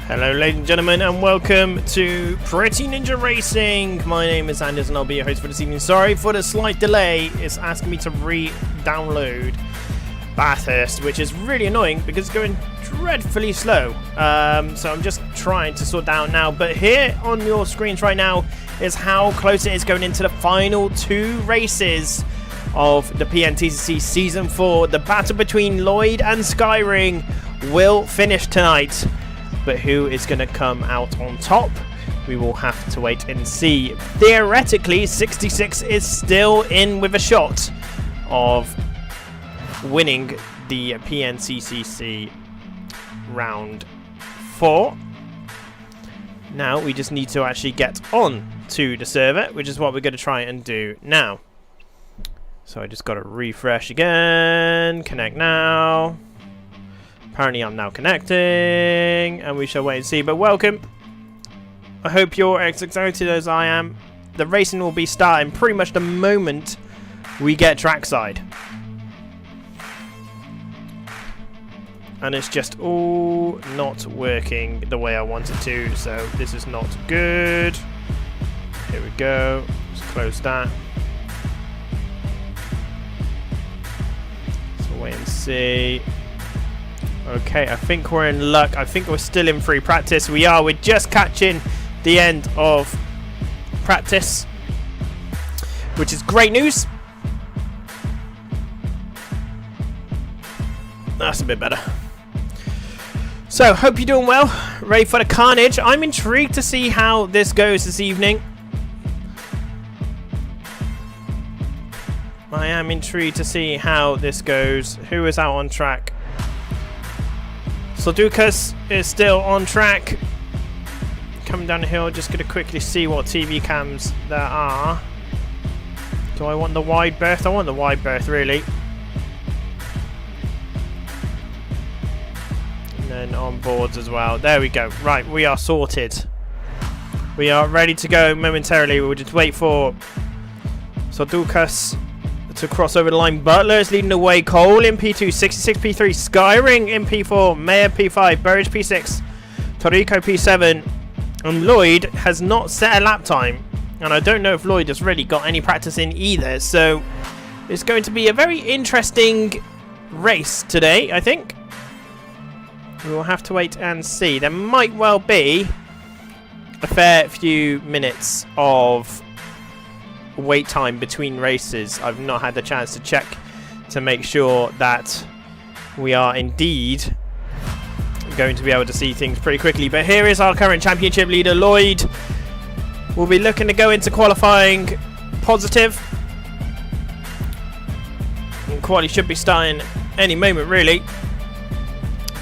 Hello ladies and gentlemen, and welcome to Pretty Ninja Racing. My name is Anders and I'll be your host for this evening. Sorry for the slight delay. It's asking me to re-download Bathurst, which is really annoying because it's going dreadfully slow. So I'm just trying to sort that out now. But here on your screens right now is how close it is going into the final two races of the PNTCC Season 4. The battle between Lloyd and Skyring will finish tonight. But who is going to come out on top? We will have to wait and see. Theoretically, 66 is still in with a shot of winning the PNCCC round 4. Now we just need to actually get on to the server, which is what we're going to try and do now. So I just got to refresh again. Connect now. Apparently I'm now connecting, and we shall wait and see. But welcome. I hope you're as excited as I am. The racing will be starting pretty much the moment we get trackside. And it's just all not working the way I want it to, so this is not good. Here we go. Let's close that. So wait and see. Okay, I think we're in luck. I think we're still in free practice. We are. We're just catching the end of practice, which is great news. That's a bit better. So, hope you're doing well. Ready for the carnage. I'm intrigued to see how this goes this evening. I am intrigued to see how this goes. Who is out on track? So Dukas is still on track. Coming down the hill, just going to quickly see what TV cams there are. Do I want the wide berth? I want the wide berth, really. And then on boards as well. There we go. Right, we are sorted. We are ready to go momentarily. We'll just wait for Dukas to cross over the line. Butler is leading the way. Cole in P2, 66 P3, Skyring in P4, Mayor P5, Burridge P6, Torrico P7, and Lloyd has not set a lap time, and I don't know if Lloyd has really got any practice in either, so it's going to be a very interesting race today, I think. We will have to wait and see. There might well be a fair few minutes of wait time between races. I've not had the chance to check to make sure that we are indeed going to be able to see things pretty quickly. But here is our current championship leader, Lloyd. We'll be looking to go into qualifying positive. And quali should be starting any moment, really.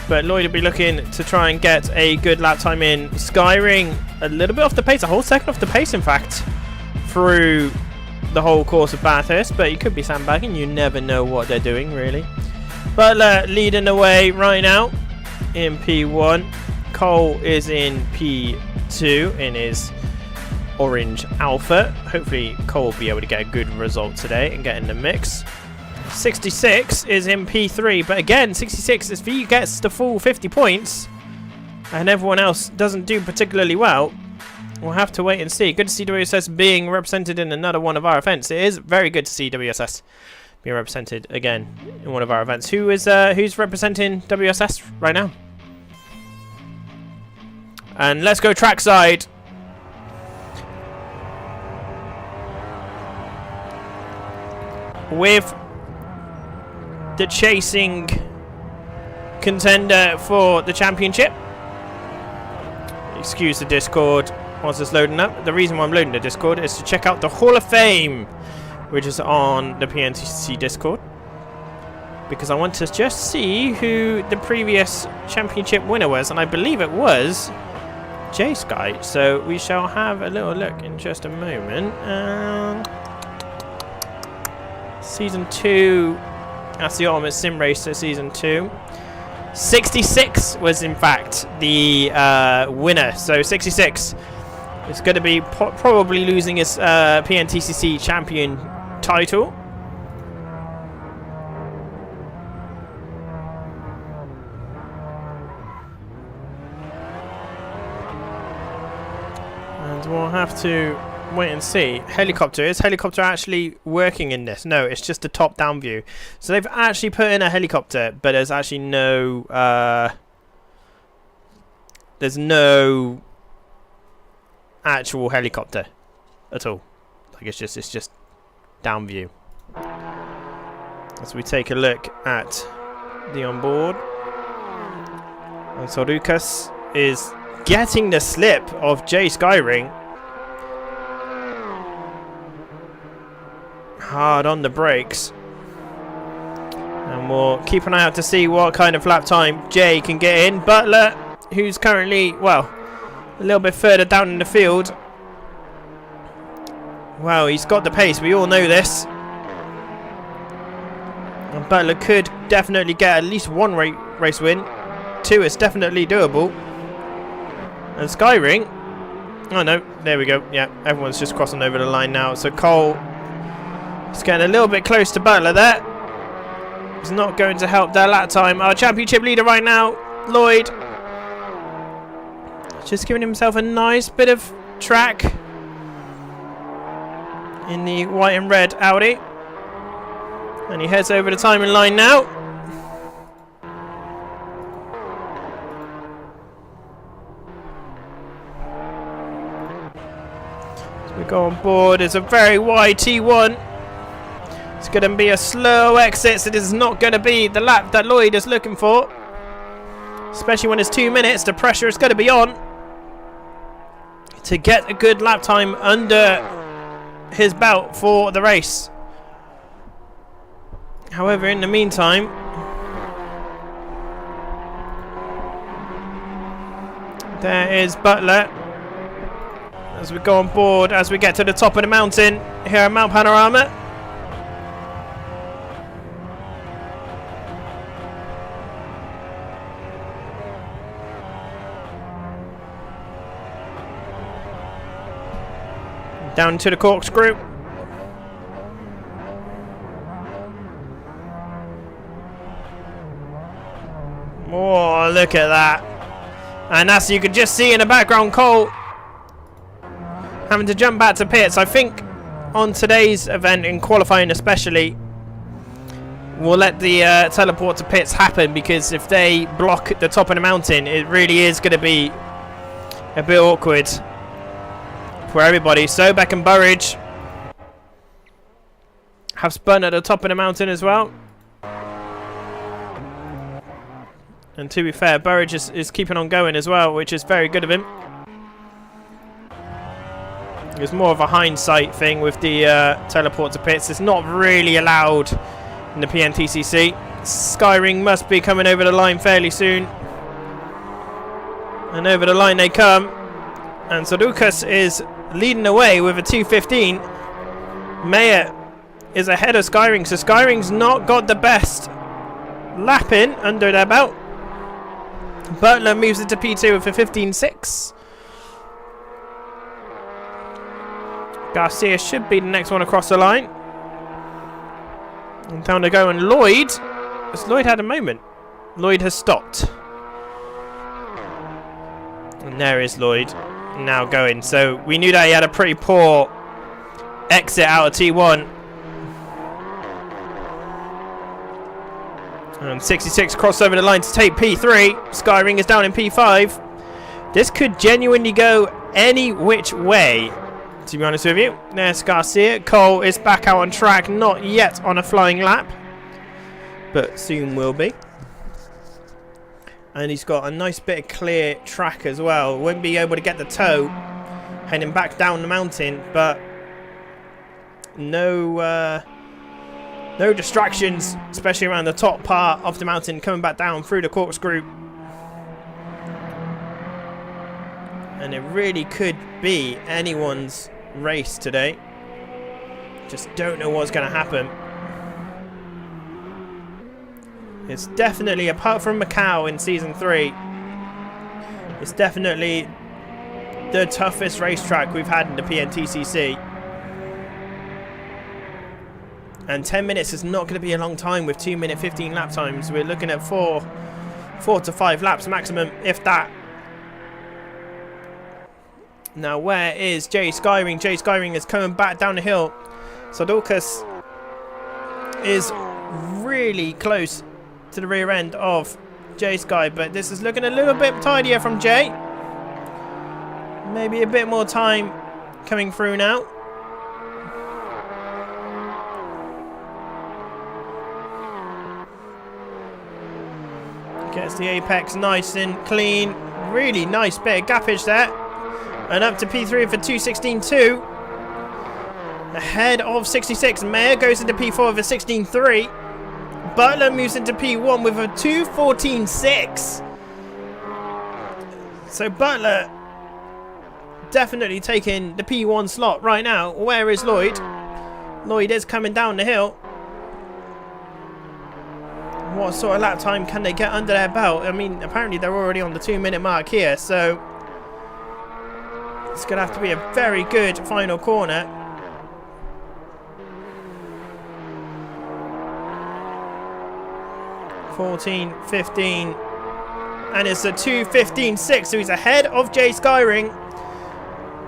But Lloyd will be looking to try and get a good lap time in. Skyring a little bit off the pace, a whole second off the pace, in fact, through the whole course of Bathurst, but you could be sandbagging. You never know what they're doing, really. Butler leading the way right now in P1. Cole is in P2 in his orange Alpha. Hopefully Cole will be able to get a good result today and get in the mix. 66 is in P3, but again, 66, if he gets the full 50 points and everyone else doesn't do particularly well, we'll have to wait and see. Good to see WSS being represented in another one of our events. It is very good to see WSS being represented again in one of our events. Who's representing WSS right now? And let's go trackside. With the chasing contender for the championship. Excuse the Discord once it's loading up. The reason why I'm loading the Discord is to check out the Hall of Fame, which is on the PNTCC Discord, because I want to just see who the previous championship winner was, and I believe it was J-Sky. So we shall have a little look in just a moment. Season 2, that's the Ultimate Sim Racer Season 2. 66 was in fact the winner, so 66 is going to be probably losing his PNTCC champion title. have to wait and see. Helicopter. Is helicopter actually working in this? No, it's just a top-down view. So they've actually put in a helicopter, but there's actually no... there's no actual helicopter at all. Like it's just down view. As we take a look at the onboard, and Sorukas is getting the slip of Jay Skyring. Hard on the brakes. And we'll keep an eye out to see what kind of lap time Jay can get in. Butler, who's currently, well, a little bit further down in the field. Well, he's got the pace. We all know this. And Butler could definitely get at least one race win. 2 is definitely doable. And Skyring. Oh no, there we go. Yeah, everyone's just crossing over the line now. So Cole is getting a little bit close to Butler there. It's not going to help their lap time. Our championship leader right now, Lloyd. Just giving himself a nice bit of track in the white and red Audi. And he heads over the timing line now. As we go on board, it's a very wide T1. It's going to be a slow exit, so this is not going to be the lap that Lloyd is looking for. Especially when it's 2 minutes, the pressure is going to be on to get a good lap time under his belt for the race. However, in the meantime, there is Butler. As we go on board, as we get to the top of the mountain here at Mount Panorama. Down to the corkscrew. Oh, look at that. And as you can just see in the background, Cole having to jump back to pits. I think on today's event, in qualifying especially, we'll let the teleport to pits happen, because if they block the top of the mountain, it really is going to be a bit awkward for everybody. So Beck and Burridge have spun at the top of the mountain as well. And to be fair, Burridge is keeping on going as well, which is very good of him. It's more of a hindsight thing with the teleport to pits. It's not really allowed in the PNTCC. Skyring must be coming over the line fairly soon. And over the line they come. And Sorukas is leading the way with a 2:15. Mayer is ahead of Skyring, so Skyring's not got the best lap in under their belt. Butler moves into P2 with a 15.6. Garcia should be the next one across the line. And down to go, and Lloyd, has Lloyd had a moment? Lloyd has stopped. And there is Lloyd now going. So we knew that he had a pretty poor exit out of T1. And 66 crossed over the line to take P3. Skyring is down in P5. This could genuinely go any which way, to be honest with you. There's Garcia. Cole is back out on track. Not yet on a flying lap, but soon will be. And he's got a nice bit of clear track as well. Won't be able to get the toe heading back down the mountain, but no distractions, especially around the top part of the mountain, coming back down through the corkscrew. And it really could be anyone's race today. Just don't know what's going to happen. It's definitely, apart from Macau in Season 3, it's definitely the toughest racetrack we've had in the PNTCC. And 10 minutes is not going to be a long time with 2-minute 15 lap times. We're looking at 4 to 5 laps maximum, if that. Now, where is Jay Skyring? Jay Skyring is coming back down the hill. Sadorkas is really close to the rear end of Jay Sky, but this is looking a little bit tidier from Jay. Maybe a bit more time coming through now. Gets the apex nice and clean. Really nice bit of gappage there. And up to P3 for 2:16.2. Ahead of 66. Mayer goes into P4 with a 16.3. Butler moves into P1 with a 2:14.6. So Butler definitely taking the P1 slot right now. Where is Lloyd? Lloyd is coming down the hill. What sort of lap time can they get under their belt? I mean, apparently they're already on the 2-minute mark here, so it's going to have to be a very good final corner. (14.15) and it's a 2:15.6, so he's ahead of Jay Skyring,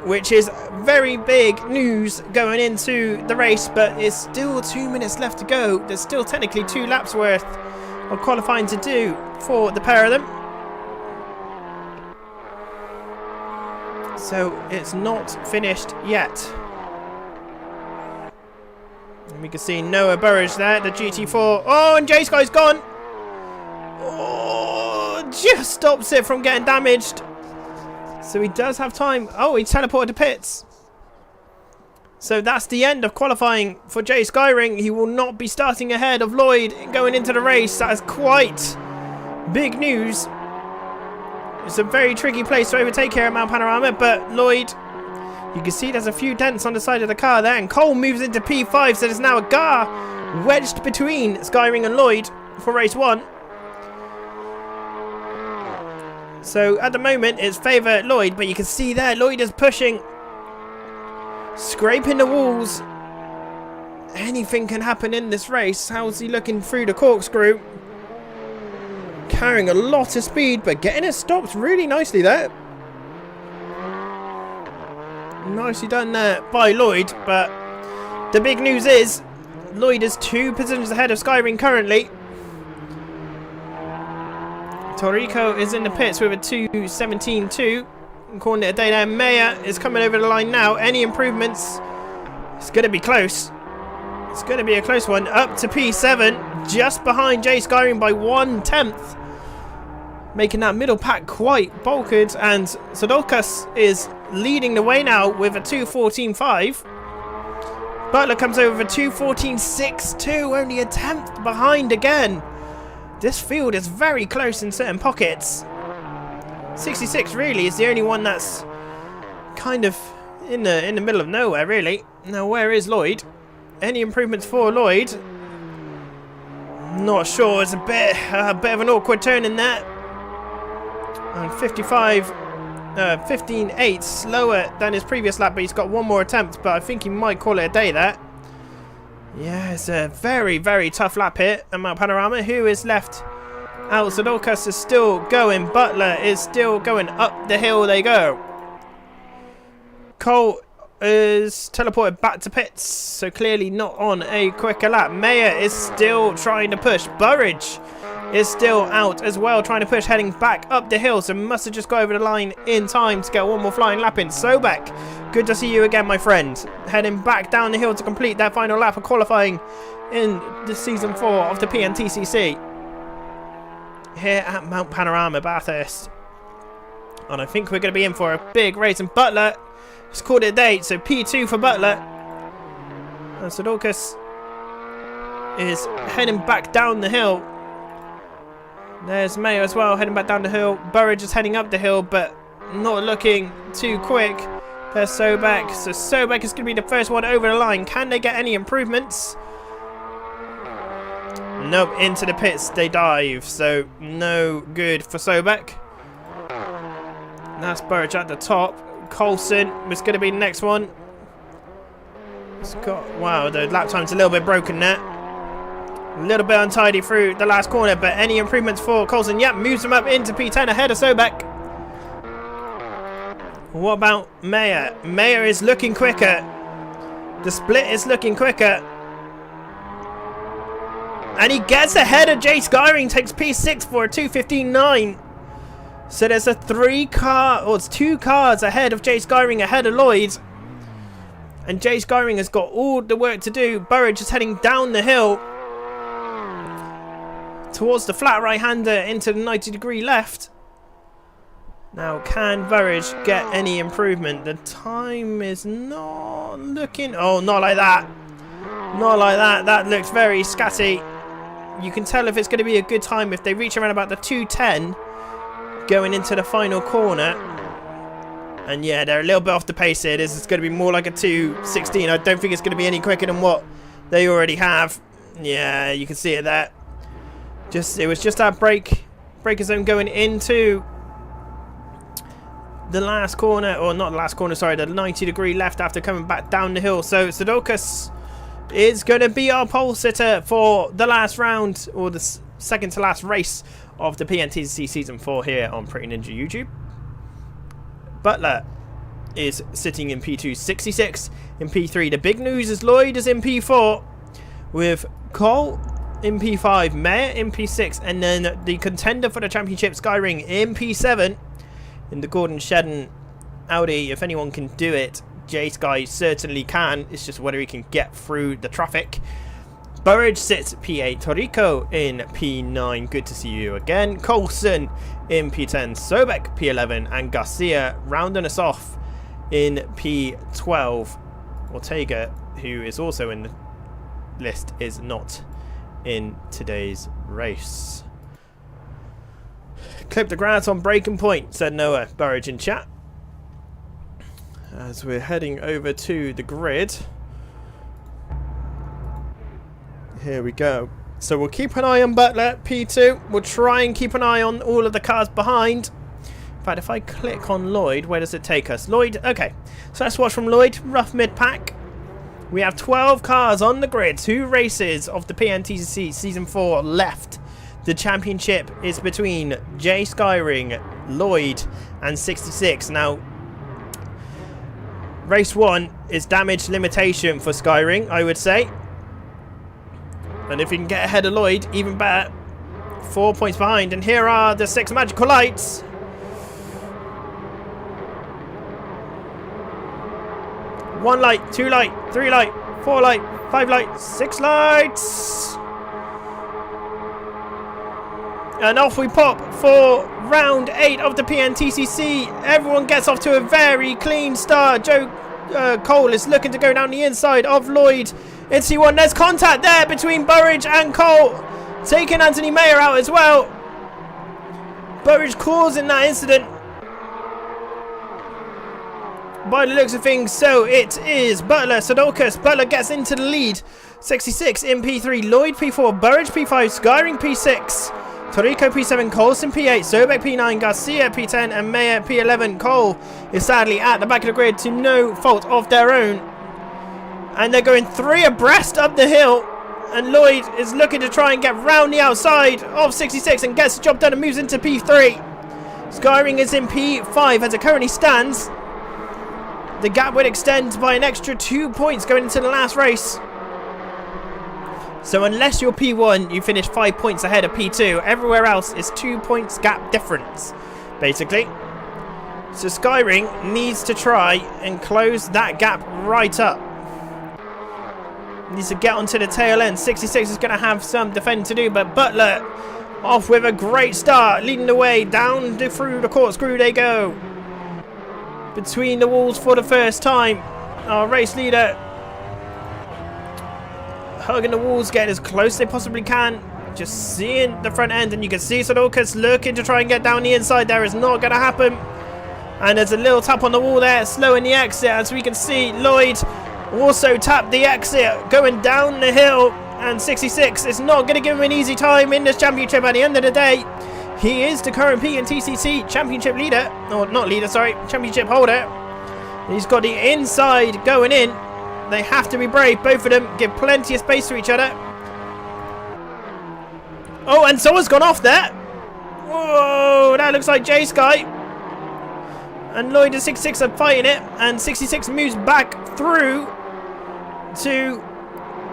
which is very big news going into the race, but it's still 2 minutes left to go. There's still technically 2 laps worth of qualifying to do for the pair of them. So it's not finished yet. And we can see Noah Burridge there, the GT4. Oh, and Jay Sky's gone. Oh, just stops it from getting damaged. So he does have time. Oh, he teleported to pits. So that's the end of qualifying for Jay Skyring. He will not be starting ahead of Lloyd going into the race. That is quite big news. It's a very tricky place to overtake here at Mount Panorama, but Lloyd, you can see there's a few dents on the side of the car there, and Cole moves into P5, so there's now a car wedged between Skyring and Lloyd for race 1. So at the moment it's favour Lloyd, but you can see there Lloyd is pushing, scraping the walls. Anything can happen in this race. How's he looking through the corkscrew? Carrying a lot of speed, but getting it stopped really nicely there. Nicely done there by Lloyd, but the big news is Lloyd is 2 positions ahead of Skyring currently. Torrico is in the pits with a 2:17.2. Calling it a day there. Mayer is coming over the line now. Any improvements? It's going to be close. It's going to be a close one. Up to P7, just behind Jay Skyring by 1/10. Making that middle pack quite bulked. And Sadolkas is leading the way now with a 2:14.5. Butler comes over with a 2:14.62. Only a 10th behind again. This field is very close in certain pockets. 66 really is the only one that's kind of in the middle of nowhere, really. Now, where is Lloyd? Any improvements for Lloyd? Not sure. It's a bit of an awkward turn in there. And 15.8 slower than his previous lap, but he's got one more attempt. But I think he might call it a day there. Yeah, it's a very, very tough lap here at Mount Panorama. Who is left out? Sadolkas is still going. Butler is still going. Up the hill they go. Cole is teleported back to pits, so clearly not on a quicker lap. Mayer is still trying to push. Burridge is still out as well, trying to push, heading back up the hill, so must have just got over the line in time to get one more flying lap in. Sobek, good to see you again, my friend. Heading back down the hill to complete that final lap of qualifying in the season 4 of the PNTCC here at Mount Panorama, Bathurst. And I think we're going to be in for a big race, and Butler has called it a day, so P2 for Butler. And Sadolkas is heading back down the hill. There's Mayo as well, heading back down the hill. Burridge is heading up the hill, but not looking too quick. There's Sobek. So Sobek is going to be the first one over the line. Can they get any improvements? Nope, into the pits they dive. So no good for Sobek. That's Burridge at the top. Coulson was going to be the next one. It's got, wow, the lap time's a little bit broken there. A little bit untidy through the last corner, but any improvements for Coulson? Yep, moves him up into P10 ahead of Sobek. What about Mayer? Mayer is looking quicker. The split is looking quicker. And he gets ahead of Jay Skyring, takes P6 for a 2:15.9. So there's a 2 cars ahead of Jay Skyring, ahead of Lloyd. And Jay Skyring has got all the work to do. Burridge is heading down the hill towards the flat right-hander into the 90-degree left. Now, can Burridge get any improvement? The time is not looking... Oh, not like that. Not like that. That looks very scatty. You can tell if it's going to be a good time if they reach around about the 2:10 going into the final corner. And yeah, they're a little bit off the pace here. This is going to be more like a 2:16. I don't think it's going to be any quicker than what they already have. Yeah, you can see it there. It was just that breaker zone going into the last corner, or not the last corner, sorry, the 90-degree left after coming back down the hill. So Sudokus is going to be our pole sitter for the last round, or the second to last race of the PNTC Season 4 here on Pretty Ninja YouTube. Butler is sitting in P2, 66 in P3. The big news is Lloyd is in P4 with Cole in P5, Mayer in P6, and then the contender for the championship, Skyring, in P7 in the Gordon Shedden Audi. If anyone can do it, J Sky certainly can. It's just whether he can get through the traffic. Burridge sits P8, Torrico in P9, good to see you again. Coulson in P10, Sobek P11, and Garcia rounding us off in P12. Ortega, who is also in the list, is not in today's race. Clip the grass on breaking point, said Noah Burridge in chat. As we're heading over to the grid. Here we go. So we'll keep an eye on Butler, P2. We'll try and keep an eye on all of the cars behind. In fact, if I click on Lloyd, where does it take us? Lloyd, okay. So let's watch from Lloyd, rough mid-pack. We have 12 cars on the grid, 2 races of the PNTC Season 4 left. The championship is between Jay Skyring, Lloyd, and 66. Now, race 1 is damage limitation for Skyring, I would say. And if he can get ahead of Lloyd, even better. 4 points behind. And here are the 6 magical lights. One light, 2 light, 3 light, 4 light, 5 light, 6 lights. And off we pop for round 8 of the PNTCC. Everyone gets off to a very clean start. Joe Cole is looking to go down the inside of Lloyd. It's C1. There's contact there between Burridge and Cole, taking Anthony Mayer out as well. Burridge causing that incident by the looks of things. So it is Butler, Sudokus. Butler gets into the lead. 66 in P3, Lloyd P4, Burridge P5, Skyring P6, Torrico P7, Coulson P8, Sobek P9, Garcia P10, and Mayer P11. Cole is sadly at the back of the grid to no fault of their own. And they're going 3 abreast up the hill. And Lloyd is looking to try and get round the outside of 66 and gets the job done and moves into P3. Skyring is in P5 as it currently stands. The gap would extend by an extra 2 points going into the last race. So unless you're P1, you finish 5 points ahead of P2. Everywhere else is 2 points gap difference, basically. So Skyring needs to try and close that gap right up. Needs to get onto the tail end. 66 is going to have some defending to do, but Butler off with a great start, leading the way down through the corkscrew they go. Between the walls for the first time. Our race leader hugging the walls, getting as close as they possibly can. Just seeing the front end, and you can see Sudokus looking to try and get down the inside. There is not going to happen. And there's a little tap on the wall there, slowing the exit. As we can see, Lloyd also tapped the exit going down the hill, and 66 is not going to give him an easy time in this championship. At the end of the day, he is the current PNTCC championship leader, or not leader, sorry, championship holder. He's got the inside going in. They have to be brave, both of them, give plenty of space to each other. Oh, and someone's gone off there. Whoa, that looks like J-Sky. And Lloyd and 66 are fighting it. And 66 moves back through to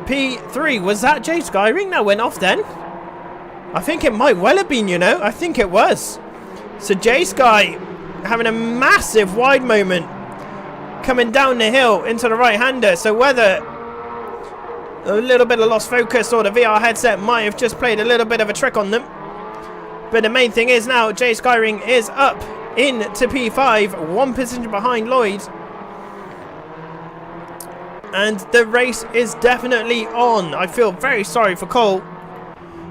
P3. Was that Jay Skyring that went off then? I think it might well have been, you know. I think it was. So Jay Sky having a massive wide moment coming down the hill into the right-hander. So whether a little bit of lost focus or the VR headset might have just played a little bit of a trick on them. But the main thing is now Jay Skyring is up into P5, 1 position behind Lloyd. And the race is definitely on. I feel very sorry for Cole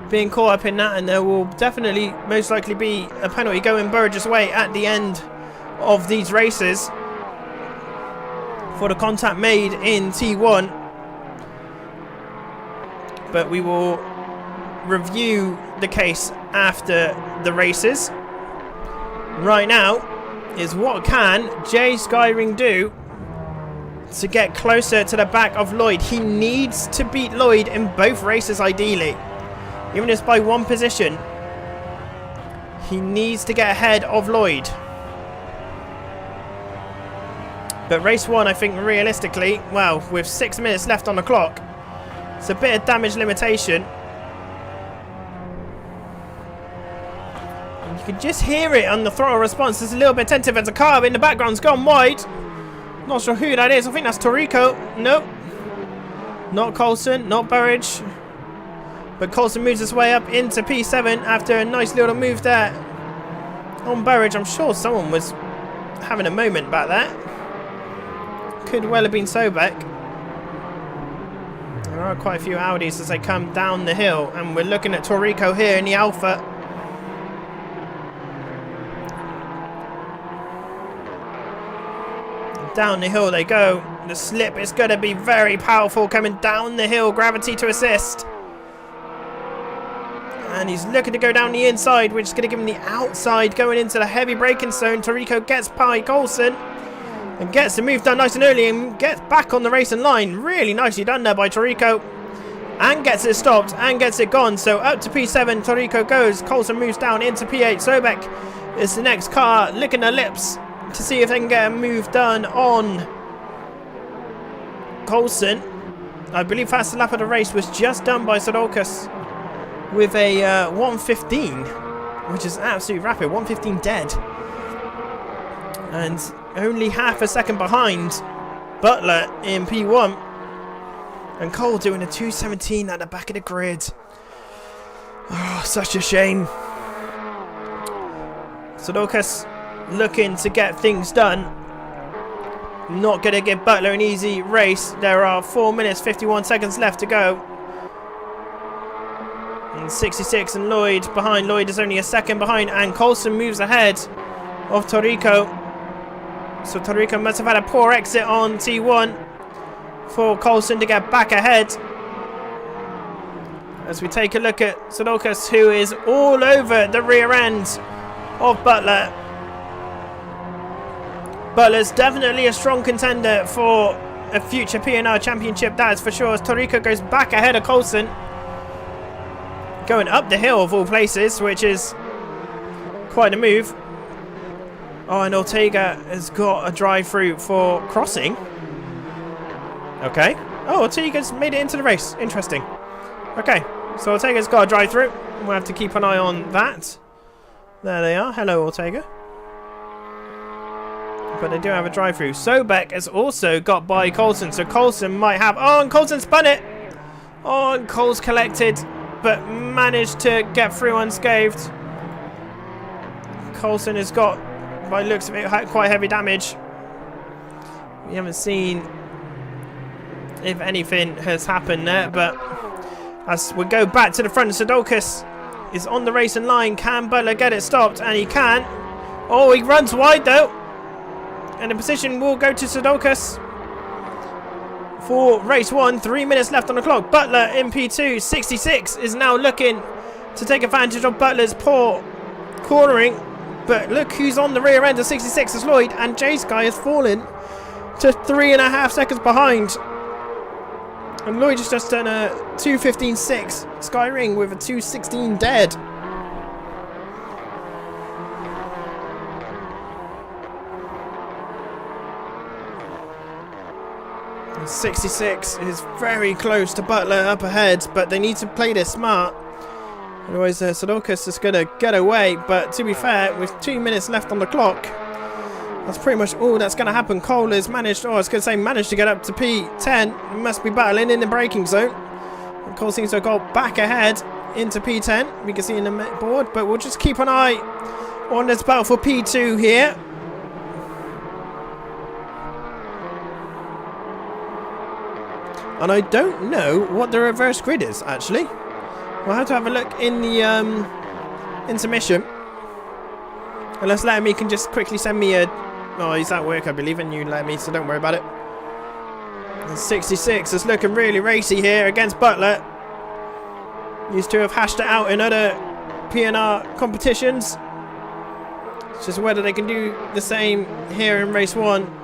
being caught up in that, and there will definitely most likely be a penalty going Burridge's way at the end of these races for the contact made in T1. But we will review the case after the races. Right now is what can Jay Skyring do to get closer to the back of Lloyd. He needs to beat Lloyd in both races ideally. Even if it's by 1 position, he needs to get ahead of Lloyd. But race 1, I think realistically, well, with 6 minutes left on the clock, it's a bit of damage limitation. And you can just hear it on the throttle response. It's a little bit attentive as a car in the background's gone wide. Not sure who that is. I think that's Torrico. Nope. Not Coulson, not Burridge. But Coulson moves his way up into P7 after a nice little move there on Burridge. I'm sure someone was having a moment about that. Could well have been Sobek. There are quite a few Audis as they come down the hill. And we're looking at Torrico here in the Alpha. Down the hill they go. The slip is going to be very powerful coming down the hill. Gravity to assist. And he's looking to go down the inside, which is going to give him the outside going into the heavy braking zone. Torrico gets by Coulson and gets the move done nice and early and gets back on the racing line. Really nicely done there by Torrico. And gets it stopped and gets it gone. So up to P7, Torrico goes. Coulson moves down into P8. Sobek is the next car, licking her lips to see if they can get a move done on Coulson. I believe fastest lap of the race was just done by Sadolkas with a 1:15, which is absolutely rapid. 1:15 dead. And only half a second behind Butler in P1. And Cole doing a 2:17 at the back of the grid. Oh, such a shame. Sadolkas looking to get things done. Not going to give Butler an easy race. There are 4 minutes 51 seconds left to go. And 66 and Lloyd behind. Lloyd is only a second behind, and Coulson moves ahead of Torrico. So Torrico must have had a poor exit on T1 for Coulson to get back ahead. As we take a look at Sadolkas, who is all over the rear end of Butler. Butler's definitely a strong contender for a future P&R championship, that is for sure, as Torrico goes back ahead of Coulson. Going up the hill of all places, which is quite a move. Oh, and Ortega has got a drive-through for crossing. Okay. Oh, Ortega's made it into the race. Interesting. Okay, so Ortega's got a drive-through. We'll have to keep an eye on that. There they are. Hello, Ortega. But they do have a drive-through. Sobek has also got by Coulson, so Coulson might have... Oh, and Coulson spun it! Oh, and Cole's collected, but managed to get through unscathed. Coulson has got, by looks of it, quite heavy damage. We haven't seen if anything has happened there, but as we go back to the front, Sadolkas is on the racing line. Can Butler get it stopped? And he can. Oh, he runs wide though. And the position will go to Sadolkas for race 1. 3 minutes left on the clock. Butler in P2. 66 is now looking to take advantage of Butler's poor cornering. But look who's on the rear end of 66 is Lloyd. And Jay Sky has fallen to 3.5 seconds behind. And Lloyd has just done a 2:15.6. Sky Ring with a 2:16 dead. 66 is very close to Butler up ahead, but they need to play this smart. Otherwise, Sadorkas is going to get away. But to be fair, with 2 minutes left on the clock, that's pretty much all that's going to happen. Cole has managed, I was going to say managed to get up to P10. He must be battling in the braking zone. And Cole seems to have got back ahead into P10. We can see in the board, but we'll just keep an eye on this battle for P2 here. And I don't know what the reverse grid is, actually. We'll have to have a look in the intermission. Unless Lemmy can just quickly send me a... Oh, he's at work, I believe, and you let me, so don't worry about it. And 66 is looking really racy here against Butler. Used to have hashed it out in other PNR competitions. It's just whether they can do the same here in race 1.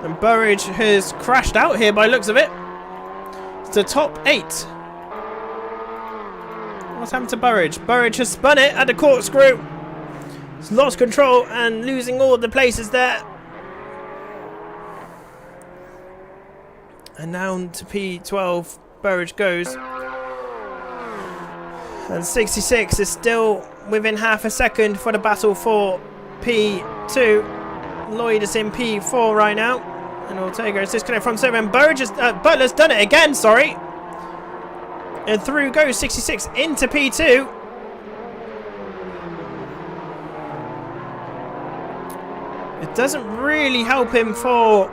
And Burridge has crashed out here by looks of it. It's the top 8. What's happened to Burridge? Burridge has spun it at the corkscrew. He's lost control and losing all the places there. And down to P12, Burridge goes. And 66 is still within half a second for the battle for P2. Lloyd is in P4 right now. And Ortega is disconnected from 7. Burridge has, Butler's done it again, sorry. And through goes 66 into P2. It doesn't really help him for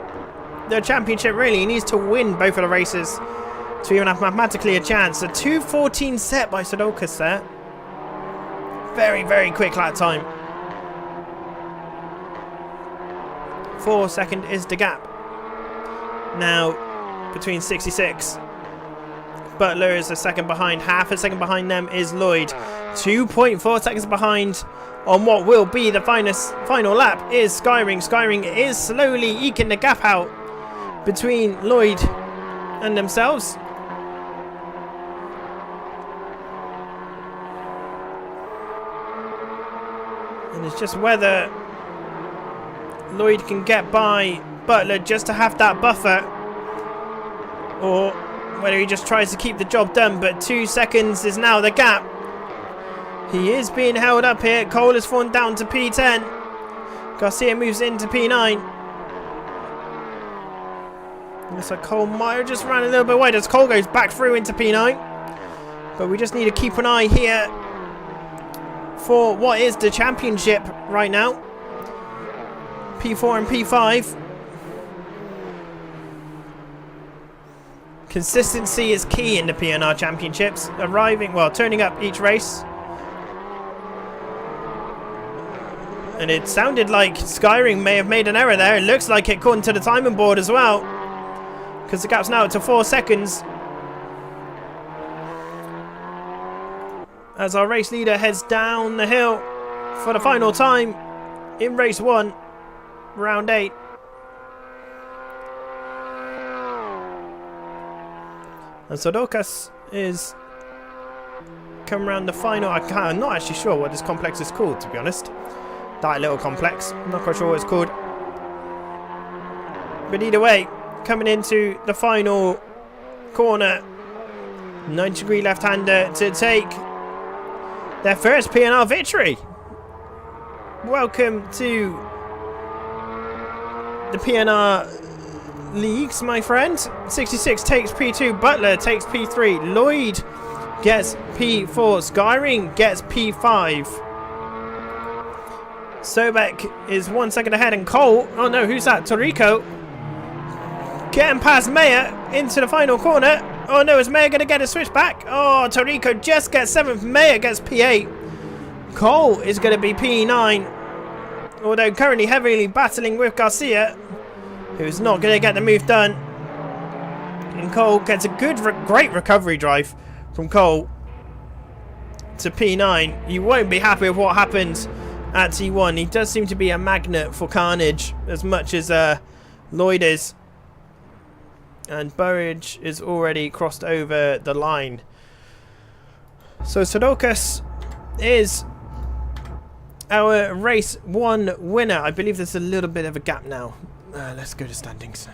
the championship, really. He needs to win both of the races to even have mathematically a chance. A 2:14 set by Sadorkas there. Very, very quick lap time. 4 second is the gap. Now, between 66. Butler is a second behind. Half a second behind them is Lloyd. 2.4 seconds behind on what will be the final lap is Skyring. Skyring is slowly eking the gap out between Lloyd and themselves. And it's just whether Lloyd can get by Butler just to have that buffer, or whether he just tries to keep the job done. But 2 seconds is now the gap. He is being held up here. Cole has fallen down to P10. Garcia moves into P9. Looks like Cole might have just ran a little bit wide as Cole goes back through into P9. But we just need to keep an eye here for what is the championship right now. P4 and P5. Consistency is key in the PNR championships. Turning up each race. And it sounded like Skyring may have made an error there. It looks like it according to the timing board as well, because the gap's now to 4 seconds. As our race leader heads down the hill for the final time in race 1, round 8. And Sadorkas is coming around the final. I'm not actually sure what this complex is called, to be honest. That little complex. I'm not quite sure what it's called. But either way, coming into the final corner, 90-degree left-hander to take their first PNR victory. Welcome to the PNR leagues, my friend. 66 takes P2, Butler takes P3, Lloyd gets P4, Skyring gets P5. Sobek is 1 second ahead, and Cole, oh no, who's that? Torrico getting past Mayer into the final corner. Oh no, is Mayer going to get a switch back? Oh, Torrico just gets 7th, Mayer gets P8. Cole is going to be P9, although currently heavily battling with Garcia, who's not going to get the move done. And Cole gets a great recovery drive from Cole to P9. You won't be happy with what happened at T1. He does seem to be a magnet for carnage, as much as Lloyd is. And Burridge is already crossed over the line. So Sudokus is our race 1 winner. I believe there's a little bit of a gap now. Let's go to standings.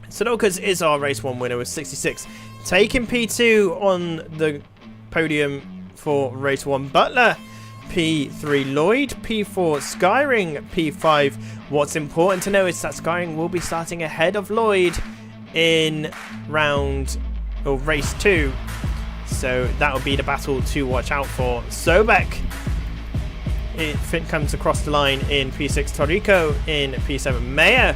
Sudokus is our race 1 winner with 66. Taking P2 on the podium for race 1, Butler. P3 Lloyd, P4 Skyring, P5. What's important to know is that Skyring will be starting ahead of Lloyd in race 2. So that will be the battle to watch out for. Sobek, it comes across the line in P6. Torrico in P7. Mayer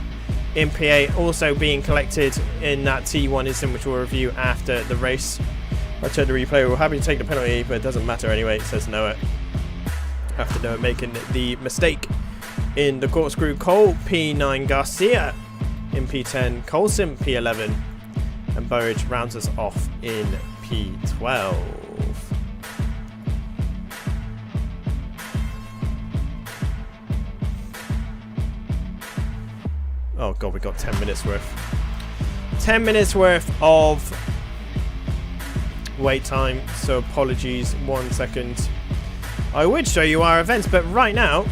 in PA also being collected in that T1 incident, which we'll review after the race. I checked the replay. We're happy to take the penalty, but it doesn't matter anyway. It says Noah. After Noah making the mistake in the corkscrew. Cole P9, Garcia in P10, Colson P11, and Burridge rounds us off in P12. Oh god, we got 10 minutes worth. 10 minutes worth of wait time, so apologies, 1 second. I would show you our events, but right now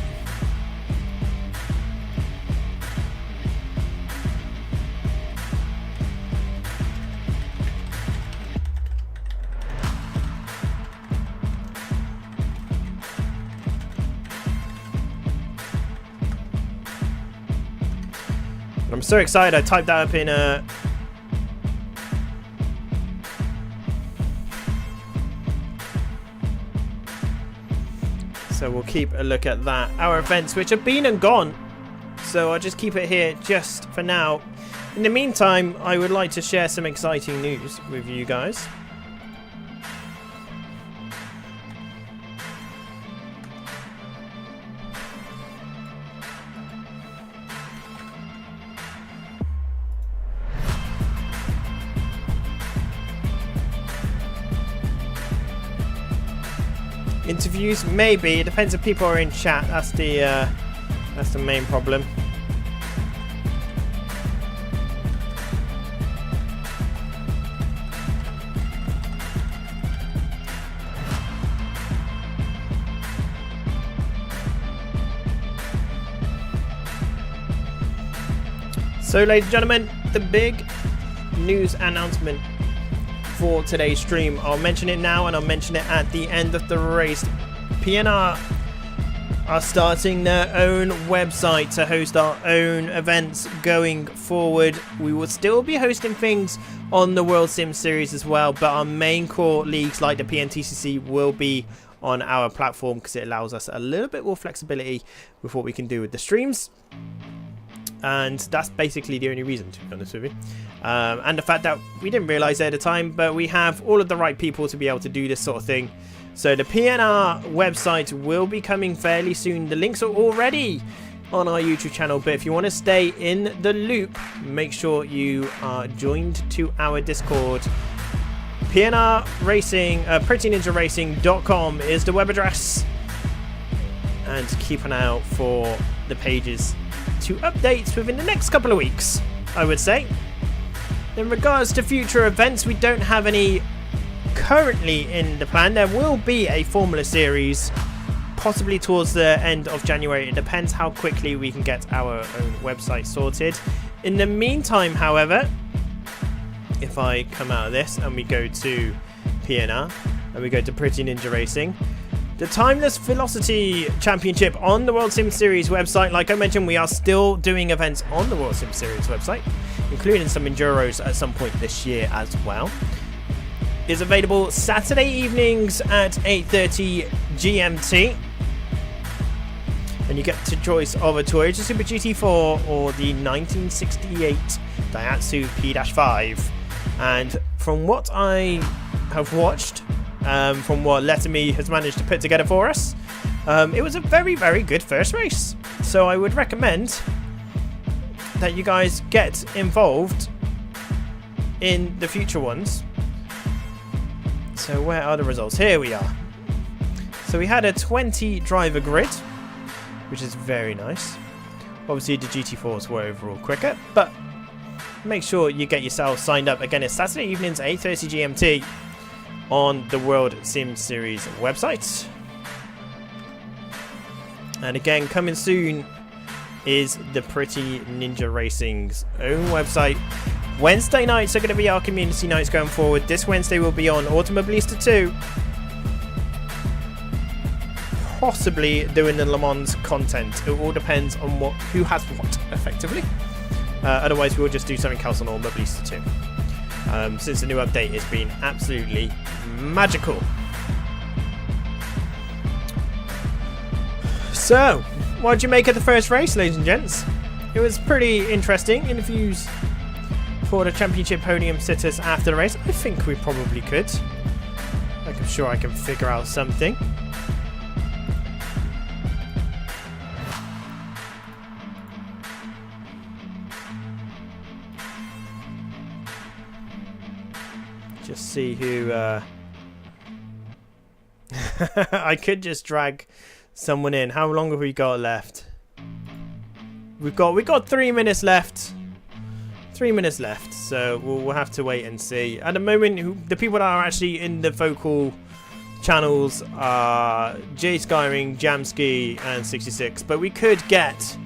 I'm so excited. I typed that up in a so we'll keep a look at that. Our events, which have been and gone. So I'll just keep it here just for now. In the meantime, I would like to share some exciting news with you guys. Interviews, maybe. It depends if people are in chat. That's the main problem. So, ladies and gentlemen, the big news announcement for today's stream. I'll mention it now and I'll mention it at the end of the race. PNR are starting their own website to host our own events going forward. We will still be hosting things on the World Sim Series as well, but our main core leagues like the PNTCC will be on our platform because it allows us a little bit more flexibility with what we can do with the streams. And that's basically the only reason, to be honest with you. And the fact that we didn't realise it at the time, but we have all of the right people to be able to do this sort of thing. So the PNR website will be coming fairly soon. The links are already on our YouTube channel, but if you want to stay in the loop, make sure you are joined to our Discord. PNR Racing, prettyninjaracing.com is the web address. And keep an eye out for the pages to updates within the next couple of weeks, I would say. In regards to future events, we don't have any currently in the plan. There will be a Formula Series possibly towards the end of January. It depends how quickly we can get our own website sorted. In the meantime, however, if I come out of this and we go to PNR and we go to Pretty Ninja Racing, the Timeless Velocity Championship on the World Sim Series website. Like I mentioned, we are still doing events on the World Sim Series website, including some Enduros at some point this year as well. Is available Saturday evenings at 8:30 GMT. And you get to choice of a Toyota Super GT4 or the 1968 Daihatsu P-5. And from what I have watched, from what Letterme has managed to put together for us, it was a very, very good first race. So I would recommend that you guys get involved in the future ones. So where are the results? Here we are. So we had a 20 driver grid, which is very nice. Obviously the GT4s were overall quicker, but make sure you get yourself signed up. Again, it's Saturday evenings, 8:30 GMT on the World Sim Series website. And again, coming soon is the Pretty Ninja Racing's own website. Wednesday nights are going to be our community nights going forward. This Wednesday will be on Automobilista 2. Possibly doing the Le Mans content. It all depends on who has what, effectively. Otherwise, we'll just do something else on Automobilista 2. Since the new update has been absolutely magical. So, what did you make of the first race, ladies and gents? It was pretty interesting. Interviews for the championship podium sitters after the race. I think we probably could. I'm sure I can figure out something. Just see who I could just drag someone in. How long have we got left? We've got 3 minutes left. 3 minutes left, so we'll have to wait and see. At the moment, the people that are actually in the vocal channels are Jay Skyring, Jamski, and 66. But we could get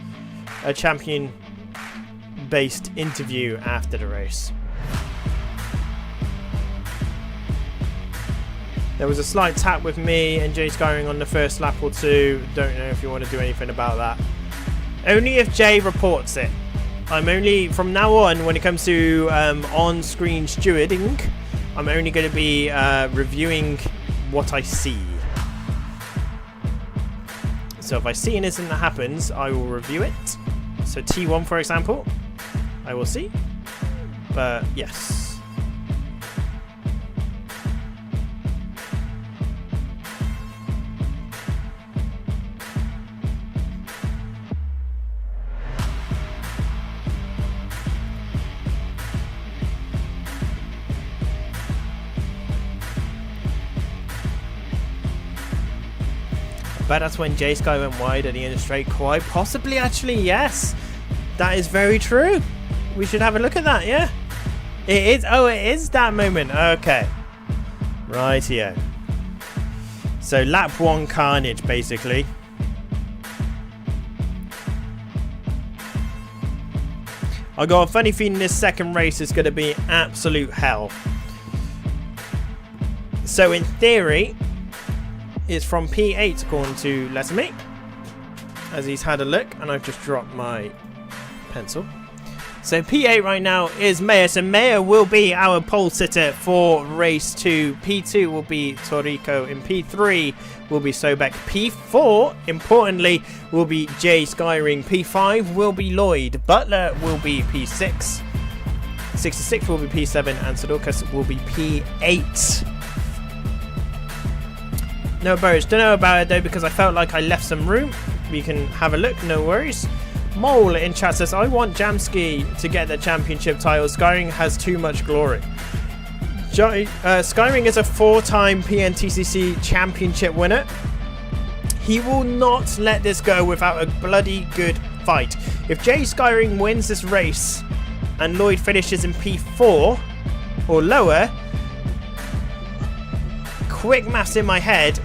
a champion-based interview after the race. There was a slight tap with me and Jay Skyring on the first lap or two. Don't know if you want to do anything about that. Only if Jay reports it. I'm only, from now on, when it comes to on-screen stewarding, I'm only going to be reviewing what I see. So if I see anything that happens, I will review it. So T1, for example, I will see. But yes. But that's when Jay Sky went wide at the end of straight. Quite possibly, actually, yes. That is very true. We should have a look at that, yeah? It is. Oh, it is that moment. Okay. Right here. So, lap 1 carnage, basically. I got a funny feeling this second race is going to be absolute hell. So, in theory, it's from P8 according to Leslie, as he's had a look, and I've just dropped my pencil. So P8 right now is Maya, so Maya will be our pole sitter for race 2. P2 will be Torrico, and P3 will be Sobek. P4, importantly, will be Jay Skyring. P5 will be Lloyd. Butler will be P6. 66 will be P7, and Sudokas will be P8. No worries. Don't know about it though, because I felt like I left some room. We can have a look, no worries. Mole in chat says, I want Jamski to get the championship title. Skyring has too much glory. Skyring is a 4-time PNTCC championship winner. He will not let this go without a bloody good fight. If Jay Skyring wins this race and Lloyd finishes in P4 or lower, quick maths in my head,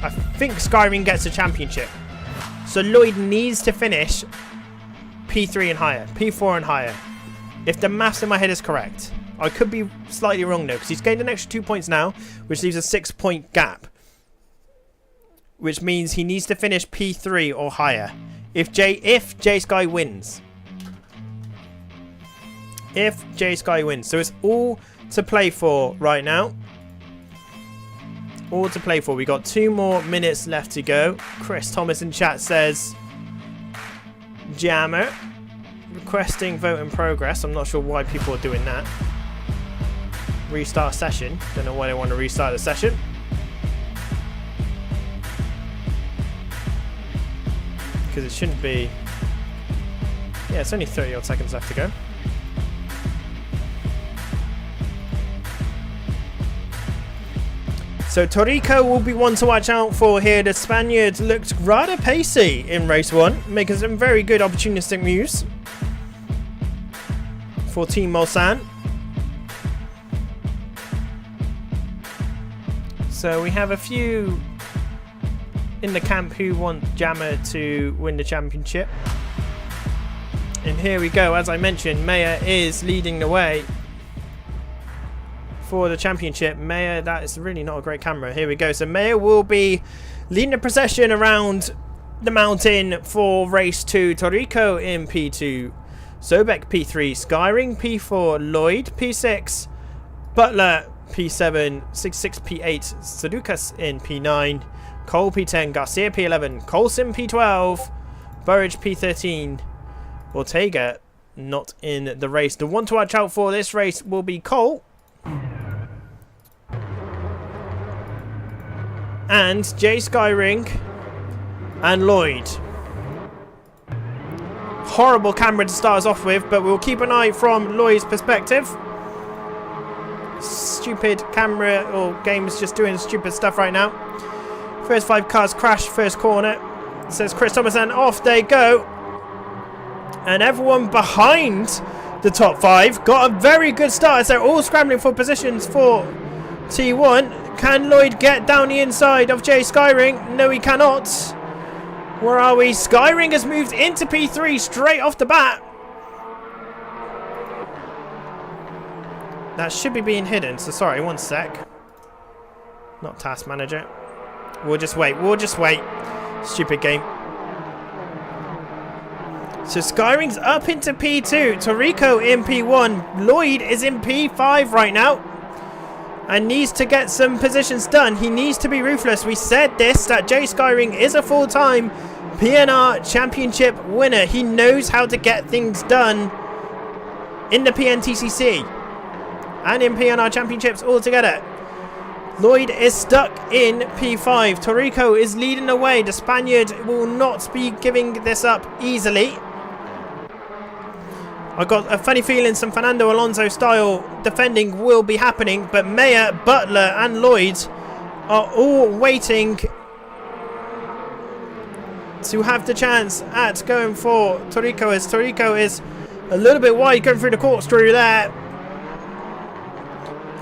I think Skyring gets a championship. So Lloyd needs to finish P3 and higher, P4 and higher. If the maths in my head is correct. I could be slightly wrong though, because he's gained an extra 2 points now, which leaves a 6-point gap. Which means he needs to finish P3 or higher. If Jay Sky wins. If Jay Sky wins. So it's all to play for right now. All to play for. We got 2 more minutes left to go. Chris Thomas in chat says, Jammer requesting vote in progress. I'm not sure why people are doing that. Restart session. Don't know why they want to restart the session. Because it shouldn't be. Yeah, it's only 30 odd seconds left to go. So Torrico will be one to watch out for here. The Spaniard looked rather pacey in race 1, making some very good opportunistic moves for Team Mulsanne. So we have a few in the camp who want Jammer to win the championship. And here we go. As I mentioned, Maya is leading the way for the championship. Maya, that is really not a great camera. Here we go. So Maya will be leading the procession around the mountain for race 2. Torrico in P2. Sobek P3. Skyring P4. Lloyd P6. Butler P7. 66 P8. Seducas in P9. Cole P10. Garcia P11. Coulson P12. Burridge P13. Ortega not in the race. The one to watch out for this race will be Cole. And Jay Skyring and Lloyd. Horrible camera to start us off with, but we'll keep an eye from Lloyd's perspective. Stupid camera or game is just doing stupid stuff right now. First 5 cars crash first corner. Says Chris Thomas, and off they go. And everyone behind the top 5 got a very good start as they're all scrambling for positions for T1. Can Lloyd get down the inside of Jay Skyring? No, he cannot. Where are we? Skyring has moved into P3 straight off the bat. That should be being hidden, so sorry, one sec. Not task manager. We'll just wait. We'll just wait. Stupid game. So Skyring's up into P2. Torrico in P1. Lloyd is in P5 right now. And needs to get some positions done. He needs to be ruthless. We said this, that Jay Skyring is a full-time PNR Championship winner. He knows how to get things done in the PNTCC and in PNR Championships altogether. Lloyd is stuck in P5. Torrico is leading the way. The Spaniard will not be giving this up easily. I got a funny feeling some Fernando Alonso style defending will be happening, but Mayer, Butler and Lloyd are all waiting to have the chance at going for Torrico, as Torrico is a little bit wide going through the corkscrew there,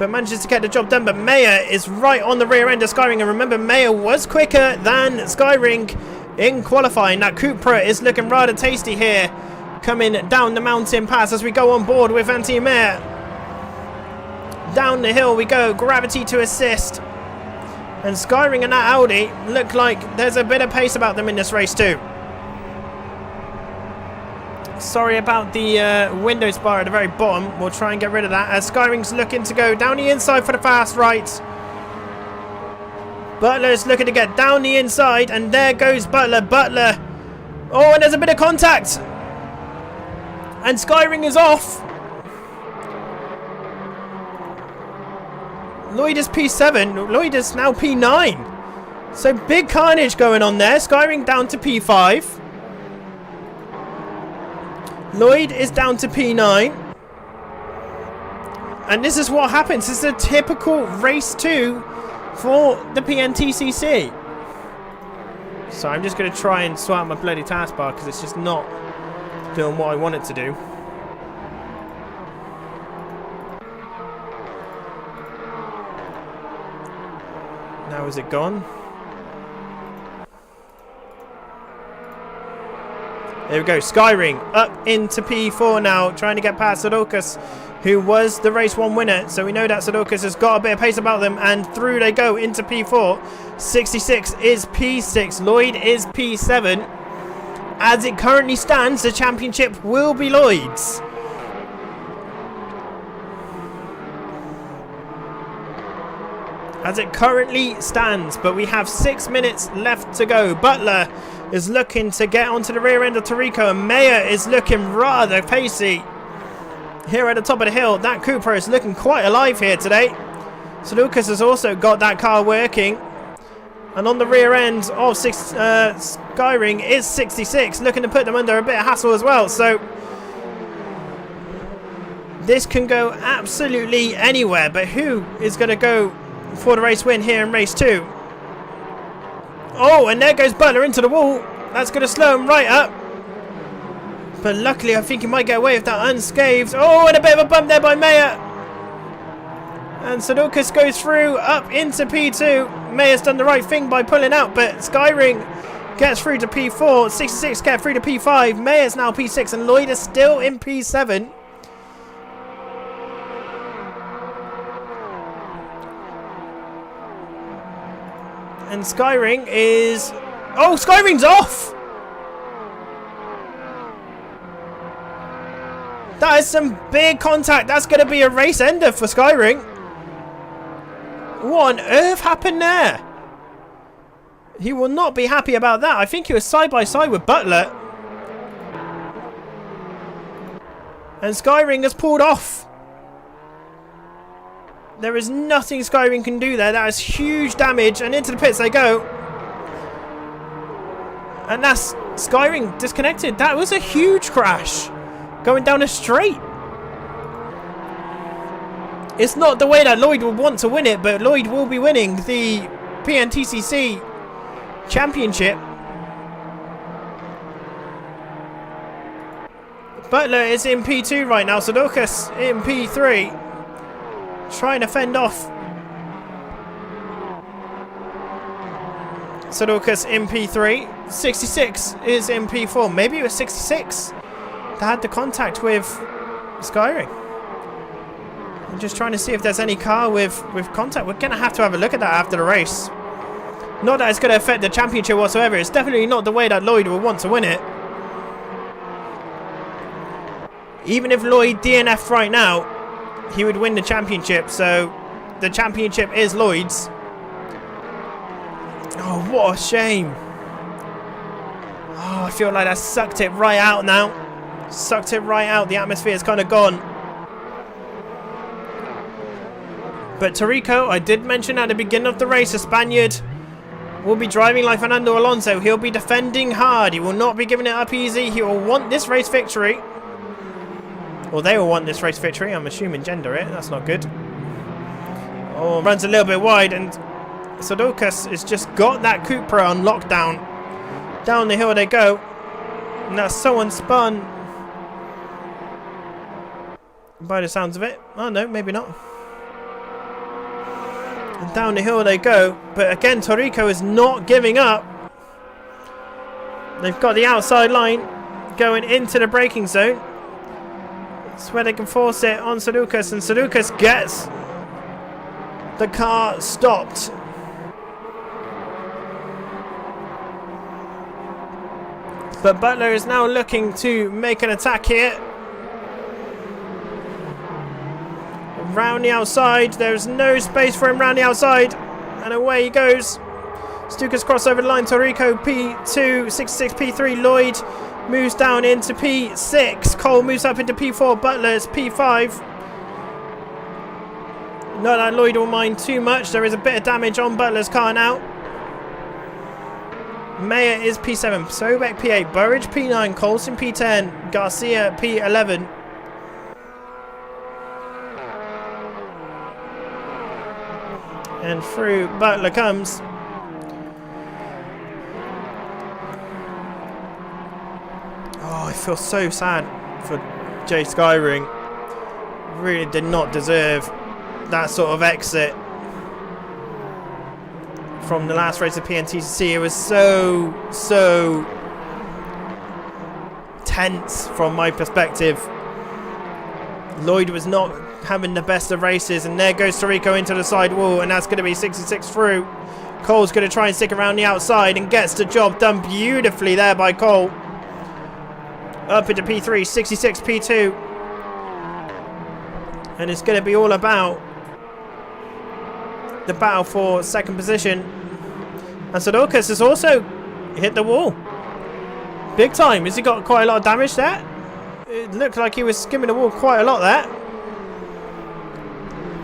but manages to get the job done. But Mayer is right on the rear end of Skyring, and remember, Mayer was quicker than Skyring in qualifying. That Cupra is looking rather tasty here, coming down the mountain pass as we go on board with Anti-Mayor. Down the hill we go, gravity to assist. And Skyring and that Audi look like there's a bit of pace about them in this race too. Sorry about the Windows bar at the very bottom. We'll try and get rid of that as Skyring's looking to go down the inside for the fast right. Butler's looking to get down the inside, and there goes Butler. Butler. Oh, and there's a bit of contact. And Skyring is off. Lloyd is P7. Lloyd is now P9. So big carnage going on there. Skyring down to P5. Lloyd is down to P9. And this is what happens. This is a typical race 2 for the PNTCC. So I'm just going to try and sort out my bloody taskbar because it's just not doing what I want it to do. Now is it gone? There we go, Skyring up into P4 now, trying to get past Sudokas, who was the race 1 winner. So we know that Sudokas has got a bit of pace about them, and through they go into P4. 66 is P6, Lloyd is P7. As it currently stands, the championship will be Lloyd's. As it currently stands, but we have 6 minutes left to go. Butler is looking to get onto the rear end of Torrico, and Mayer is looking rather pacey here at the top of the hill. That Cooper is looking quite alive here today. So Lucas has also got that car working. And on the rear end of Skyring is 66, looking to put them under a bit of hassle as well. So this can go absolutely anywhere. But who is going to go for the race win here in race 2. Oh, and there goes Butler into the wall. That's going to slow him right up. But luckily, I think he might get away with that unscathed. Oh, and a bit of a bump there by Mayer. And Sudokus goes through up into P2. Mayer's done the right thing by pulling out, but Skyring gets through to P4. 66 get through to P5. Mayer's now P6, and Lloyd is still in P7. And Skyring is... Oh, Skyring's off! That is some big contact. That's going to be a race ender for Skyring. What on earth happened there? He will not be happy about that. I think he was side by side with Butler. And Skyring has pulled off. There is nothing Skyring can do there. That is huge damage. And into the pits they go. And that's Skyring disconnected. That was a huge crash. Going down a straight. It's not the way that Lloyd would want to win it, but Lloyd will be winning the PNTCC Championship. Butler is in P2 right now. Sudokus in P3. Trying to fend off. Sudokus in P3. 66 is in P4. Maybe it was 66 that had the contact with Skyring. I'm just trying to see if there's any car with contact. We're going to have a look at that after the race. Not that it's going to affect the championship whatsoever. It's definitely not the way that Lloyd will want to win it. Even if Lloyd DNF'd right now, he would win the championship. So the championship is Lloyd's. Oh, what a shame. Oh, I feel like that sucked it right out now. Sucked it right out. The atmosphere is kind of gone. But Tarico, I did mention at the beginning of the race, a Spaniard will be driving like Fernando Alonso. He'll be defending hard. He will not be giving it up easy. He will want this race victory. Or they will want this race victory. I'm assuming gender it. That's not good. Oh, runs a little bit wide. And Sudokus has just got that Cupra on lockdown. Down the hill they go. And that's so unspun. By the sounds of it. Oh no, maybe not. And down the hill they go. But again, Torico is not giving up. They've got the outside line going into the braking zone. That's where they can force it on Sudokus. And Sudokus gets the car stopped. But Butler is now looking to make an attack here. Round the outside. There's no space for him round the outside. And away he goes. Stukas cross over the line. Torico P2, 66 P3. Lloyd moves down into P6. Cole moves up into P4. Butler's P5. Not that Lloyd will mind too much. There is a bit of damage on Butler's car now. Mayer is P7. Sobek P8. Burridge P9. Colson P10. Garcia P11. And through Butler comes. Oh, I feel so sad for Jay Skyring. Really did not deserve that sort of exit from the last race of PNTCC. It was so tense from my perspective. Lloyd was not having the best of races, and there goes Torico into the side wall, and that's going to be 66 through. Cole's going to try and stick around the outside and gets the job done beautifully there by Cole. Up into P3, 66 P2. And it's going to be all about the battle for second position. And Sudokus has also hit the wall. Big time. Has he got quite a lot of damage there? It looked like he was skimming the wall quite a lot there.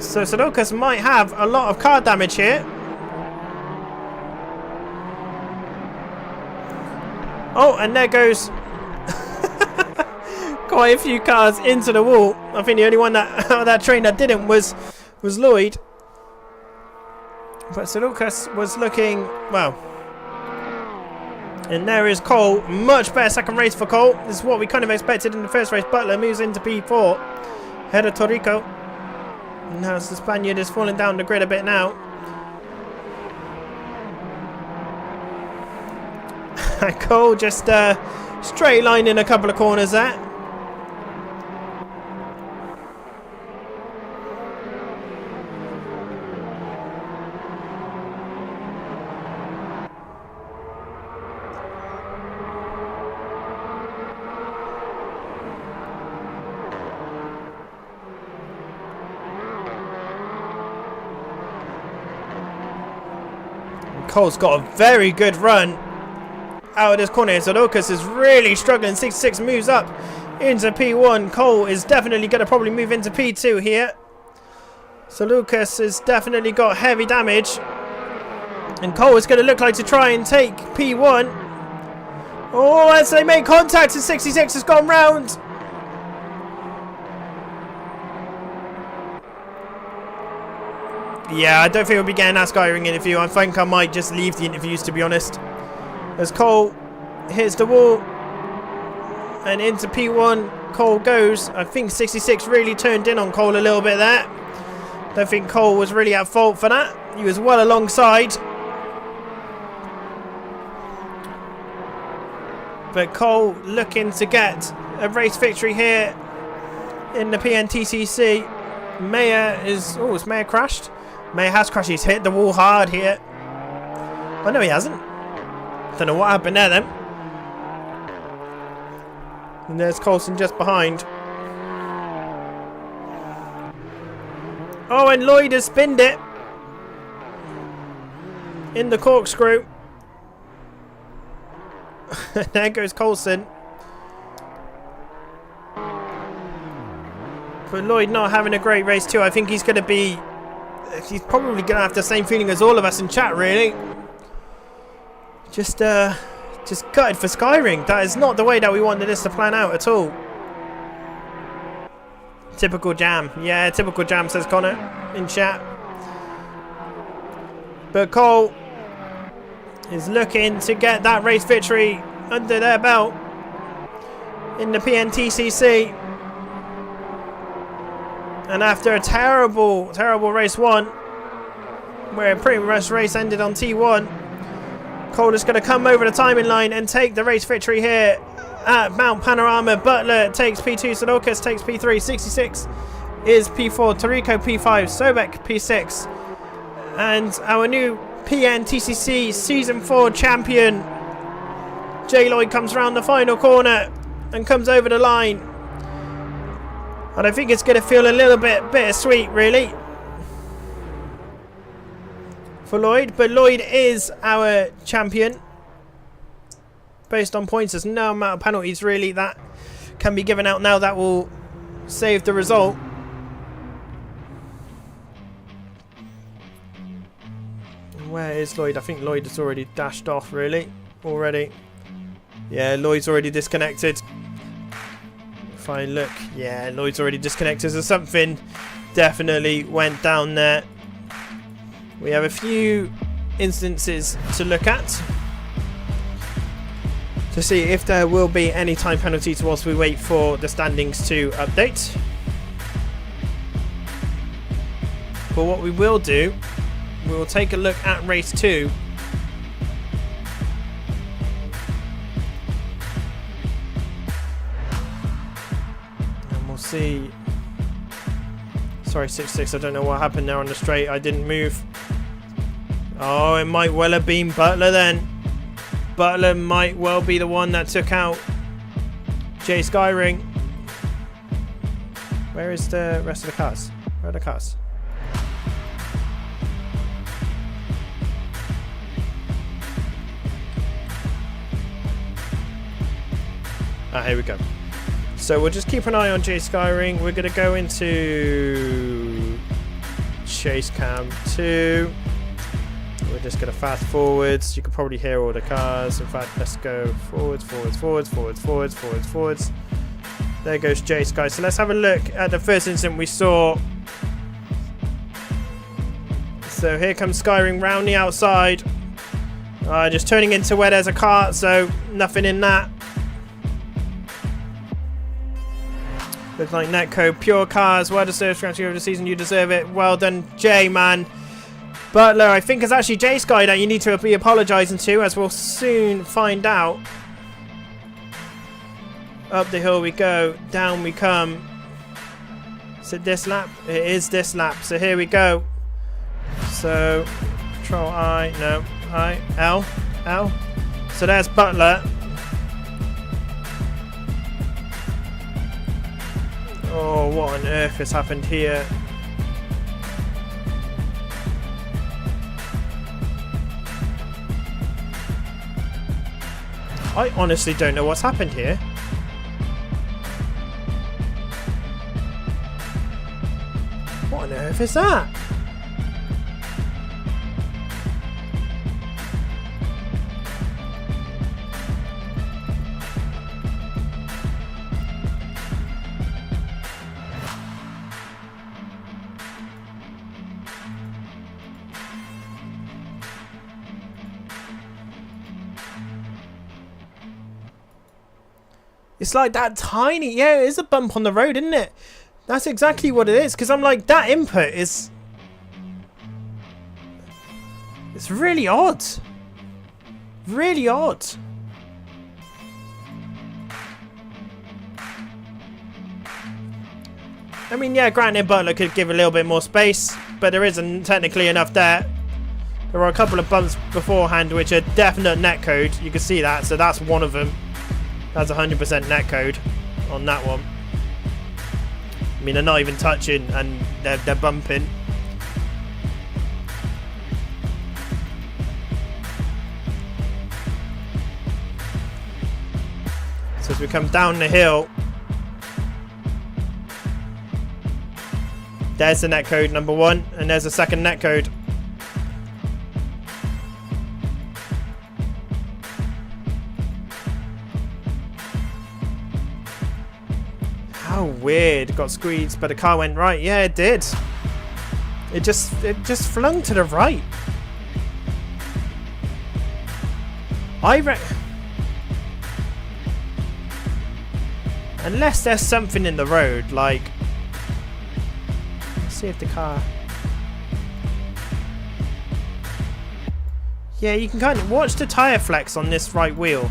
So Sudokus might have a lot of car damage here. Oh, and there goes quite a few cars into the wall. I think the only one that out of that train that didn't was Lloyd. But Sir Lucas was looking, well. And there is Cole. Much better second race for Cole. This is what we kind of expected in the first race. Butler moves into P4. Ahead of Torrico. Now the Spaniard is falling down the grid a bit now. Cole just straight line in a couple of corners there. Cole's got a very good run out of this corner. So Lucas is really struggling. 66 moves up into P1. Cole is definitely going to probably move into P2 here. So Lucas has definitely got heavy damage. And Cole is going to look like to try and take P1. Oh, as they make contact, and 66 has gone round. Yeah, I don't think we'll be getting that Skyring interview. I think I might just leave the interviews, to be honest. As Cole hits the wall and into P1, Cole goes. I think 66 really turned in on Cole a little bit there. Don't think Cole was really at fault for that. He was well alongside. But Cole looking to get a race victory here in the PNTCC. Mayer is... Oh, has Mayer crashed? Mayer has crashed. He's hit the wall hard here. Oh, no, he hasn't. Don't know what happened there then. And there's Coulson just behind. Oh, and Lloyd has spinned it in the corkscrew. There goes Coulson. But Lloyd not having a great race too. I think he's going to be... He's probably going to have the same feeling as all of us in chat, really. Just gutted for Skyring. That is not the way that we wanted this to plan out at all. Typical jam. Yeah, typical jam, says Connor in chat. But Cole is looking to get that race victory under their belt in the PNTCC. And after a terrible, terrible race one, where pretty much race ended on T1, Cole is going to come over the timing line and take the race victory here at Mount Panorama. Butler takes P2, Sudokas takes P3, 66 is P4, Torrico P5, Sobek P6. And our new PNTCC Season 4 champion, J. Lloyd, comes around the final corner and comes over the line. And I think it's going to feel a little bit bittersweet, really, for Lloyd. But Lloyd is our champion based on points. There's no amount of penalties, really, that can be given out now that will save the result. Where is Lloyd? I think Lloyd has already dashed off, really, already. Yeah, Lloyd's already disconnected. If I look, yeah, Lloyd's already disconnected, so something definitely went down there. We have a few instances to look at to see if there will be any time penalties whilst we wait for the standings to update. But what we will do, we will take a look at race 2. See, sorry 66, I don't know what happened there on the straight. I didn't move. Oh, it might well have been Butler then. Butler might well be the one that took out Jay Skyring. Where is the rest of the cars? Where are the cars? Ah, here we go. So we'll just keep an eye on Jay Skyring. We're going to go into Chase Cam 2. We're just going to fast forwards. You can probably hear all the cars. In fact, let's go forwards, forwards, forwards, forwards, forwards, forwards, forwards. There goes Jay Sky. So let's have a look at the first incident we saw. So here comes Skyring round the outside. Just turning into where there's a cart, so nothing in that. Looks like netcode, pure cars. Well deserved scratching over the season. You deserve it. Well done, Jay, man. Butler, I think it's actually Jay Sky that you need to be apologising to, as we'll soon find out. Up the hill we go. Down we come. Is it this lap? It is this lap. So here we go. So, Control I. No. I. L. L. So there's Butler. Oh, what on earth has happened here? I honestly don't know what's happened here. What on earth is that? It's like that tiny... Yeah, it is a bump on the road, isn't it? That's exactly what it is. Because I'm like, that input is... It's really odd. Really odd. I mean, yeah, granted, Butler could give a little bit more space. But there isn't technically enough there. There are a couple of bumps beforehand which are definite netcode. You can see that. So that's one of them. That's 100% netcode on that one. I mean, they're not even touching and they're bumping. So as we come down the hill, there's the netcode number 1, and there's the second netcode. How weird. Got squeezed, but the car went right. Yeah, it did. It just flung to the right. Unless there's something in the road, like... Let's see if the car... Yeah, you can kind of watch the tyre flex on this right wheel.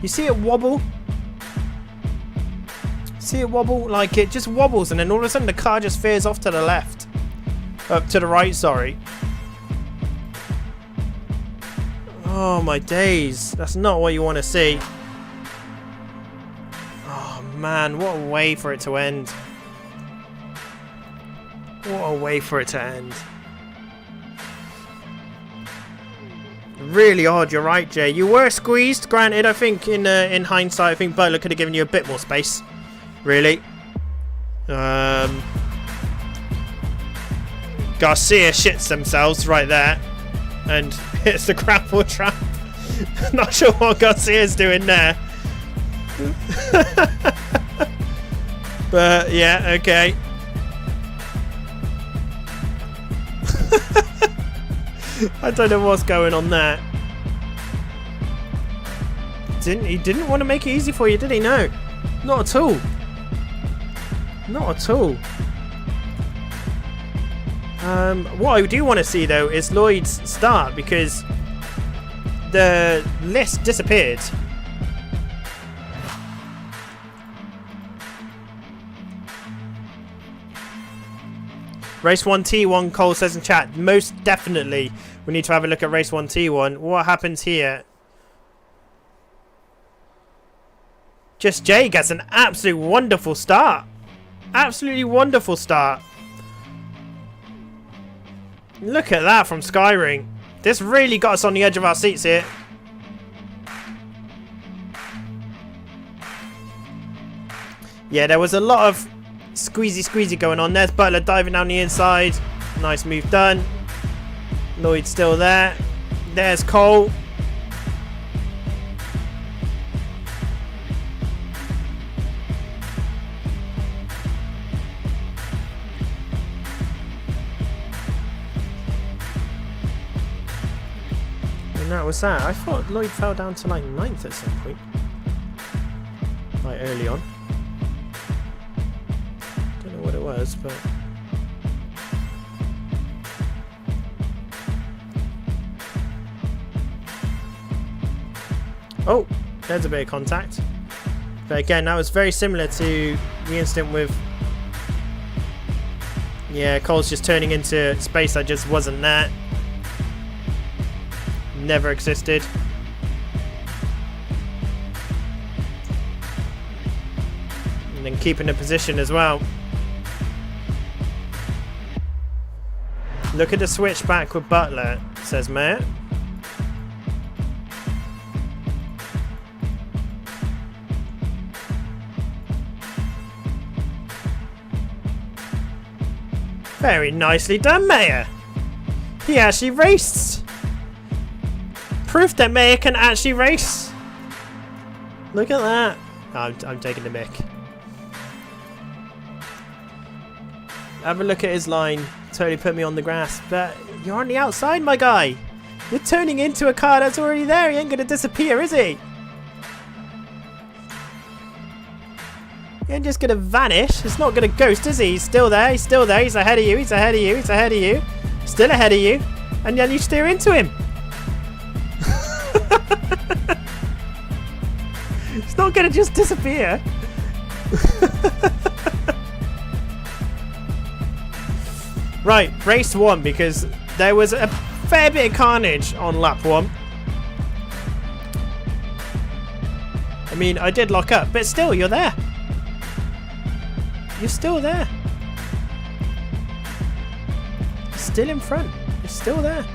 You see it wobble? See it wobble? Like, it just wobbles and then all of a sudden the car just veers off to the left. Up to the right, sorry. Oh my days. That's not what you want to see. Oh man, what a way for it to end. What a way for it to end. Really odd, you're right, Jay. You were squeezed, granted. I think in hindsight, I think Butler could have given you a bit more space. Really. Garcia shits themselves right there and hits the grapple trap. Not sure what Garcia's doing there. But yeah, okay. I don't know what's going on there. He didn't want to make it easy for you, did he? No. Not at all. Not at all. What I do want to see though is Lloyd's start, because the list disappeared. Race 1 T1, Cole says in chat, most definitely we need to have a look at Race 1 T1. What happens here? Just Jay gets an absolute wonderful start. Absolutely wonderful start. Look at that from Skyring. This really got us on the edge of our seats here. Yeah, there was a lot of squeezy going on. There's Butler diving down the inside. Nice move done. Lloyd's still there. There's Cole. that was that. I thought Lloyd fell down to like 9th at some point. Like early on. Don't know what it was, but... Oh, there's a bit of contact. But again, that was very similar to the incident with... Yeah, Cole's just turning into space that just wasn't there. Never existed. And then keeping the position as well. Look at the switch back with Butler, says Matt. Very nicely done, Mayor. He actually raced. Proof that Mayor can actually race. Look at that. Oh, I'm taking the mick. Have a look at his line. Totally put me on the grass. But you're on the outside, my guy. You're turning into a car that's already there. He ain't going to disappear, is he? He ain't just going to vanish. It's not going to ghost, is he? He's still there. He's still there. He's ahead of you. He's ahead of you. He's ahead of you. Still ahead of you. And then you steer into him. It's not going to just disappear. Right, race 1, because there was a fair bit of carnage on lap 1. I mean, I did lock up, but still, you're there. You're still there. You're still in front. You're still there.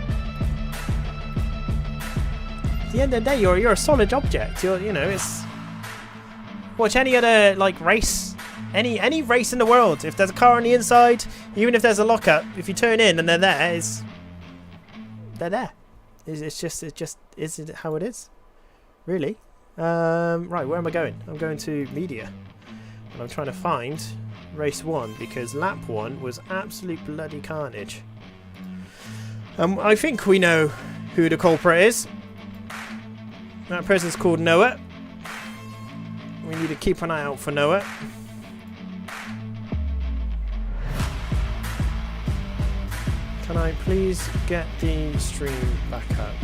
At the end of the day, you're a solid object. You know, it's... Watch any other, like, race. Any race in the world. If there's a car on the inside, even if there's a lockup, if you turn in and they're there, they're there. It's just is it how it is? Really? Right, where am I going? I'm going to media. And I'm trying to find race 1 because lap 1 was absolute bloody carnage. I think we know who the culprit is. That person's called Noah. We need to keep an eye out for Noah. Can I please get the stream back up?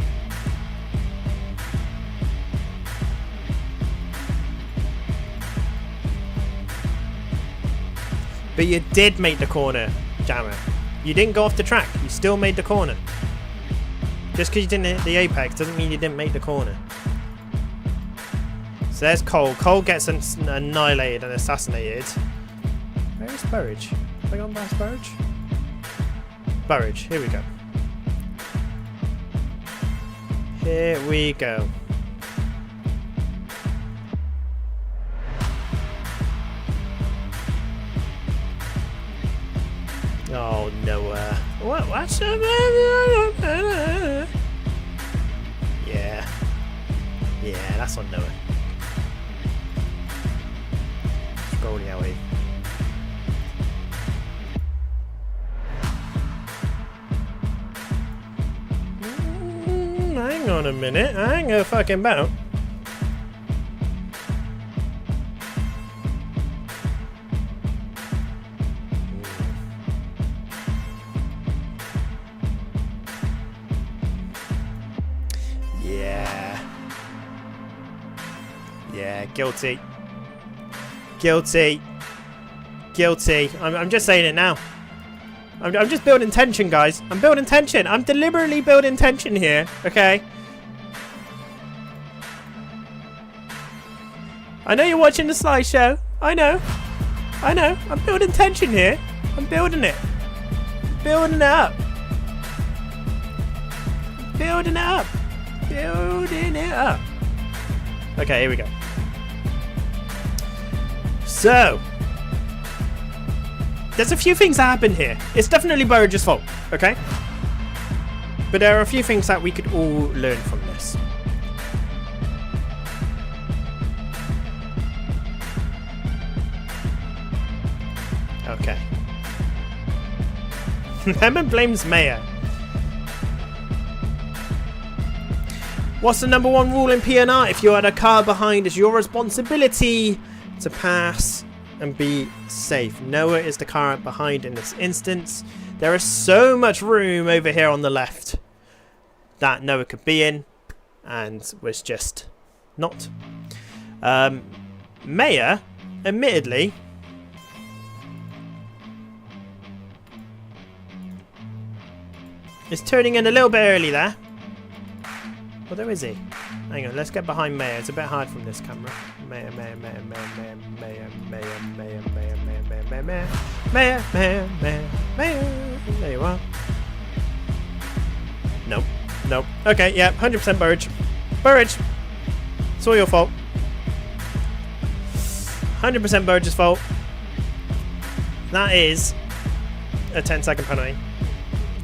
But you did make the corner, Jammer. You didn't go off the track. You still made the corner. Just because you didn't hit the apex doesn't mean you didn't make the corner. So there's Cole. Cole gets annihilated and assassinated. Where is Burridge? Have I gone past Burridge? Burridge, here we go. Here we go. Oh, Noah. What's up? Yeah. Yeah, that's on Noah. Scrolling out here. Hang on a minute. I ain't gonna fucking bout. Yeah, guilty. Guilty. Guilty. I'm just saying it now. I'm just building tension, guys. I'm building tension. I'm deliberately building tension here, okay? I know you're watching the slideshow. I know. I know. I'm building tension here. I'm building it. Building it up. Building it up. Building it up. Okay, here we go. So, there's a few things that happen here. It's definitely Burridge's fault, okay? But there are a few things that we could all learn from this. Okay. Lemon blames Maya. What's the number one rule in PNR? If you had a car behind, it's your responsibility to pass and be safe. Noah is the car behind in this instance. There is so much room over here on the left that Noah could be in and was just not. Maya, admittedly, is turning in a little bit early there. Although is he? Hang on, let's get behind Maya. It's a bit hard from this camera. Maya. There you are. Nope. Okay, yeah, 100% Burridge. Burridge! It's all your fault. 100% Burridge's fault. That is a 10-second penalty.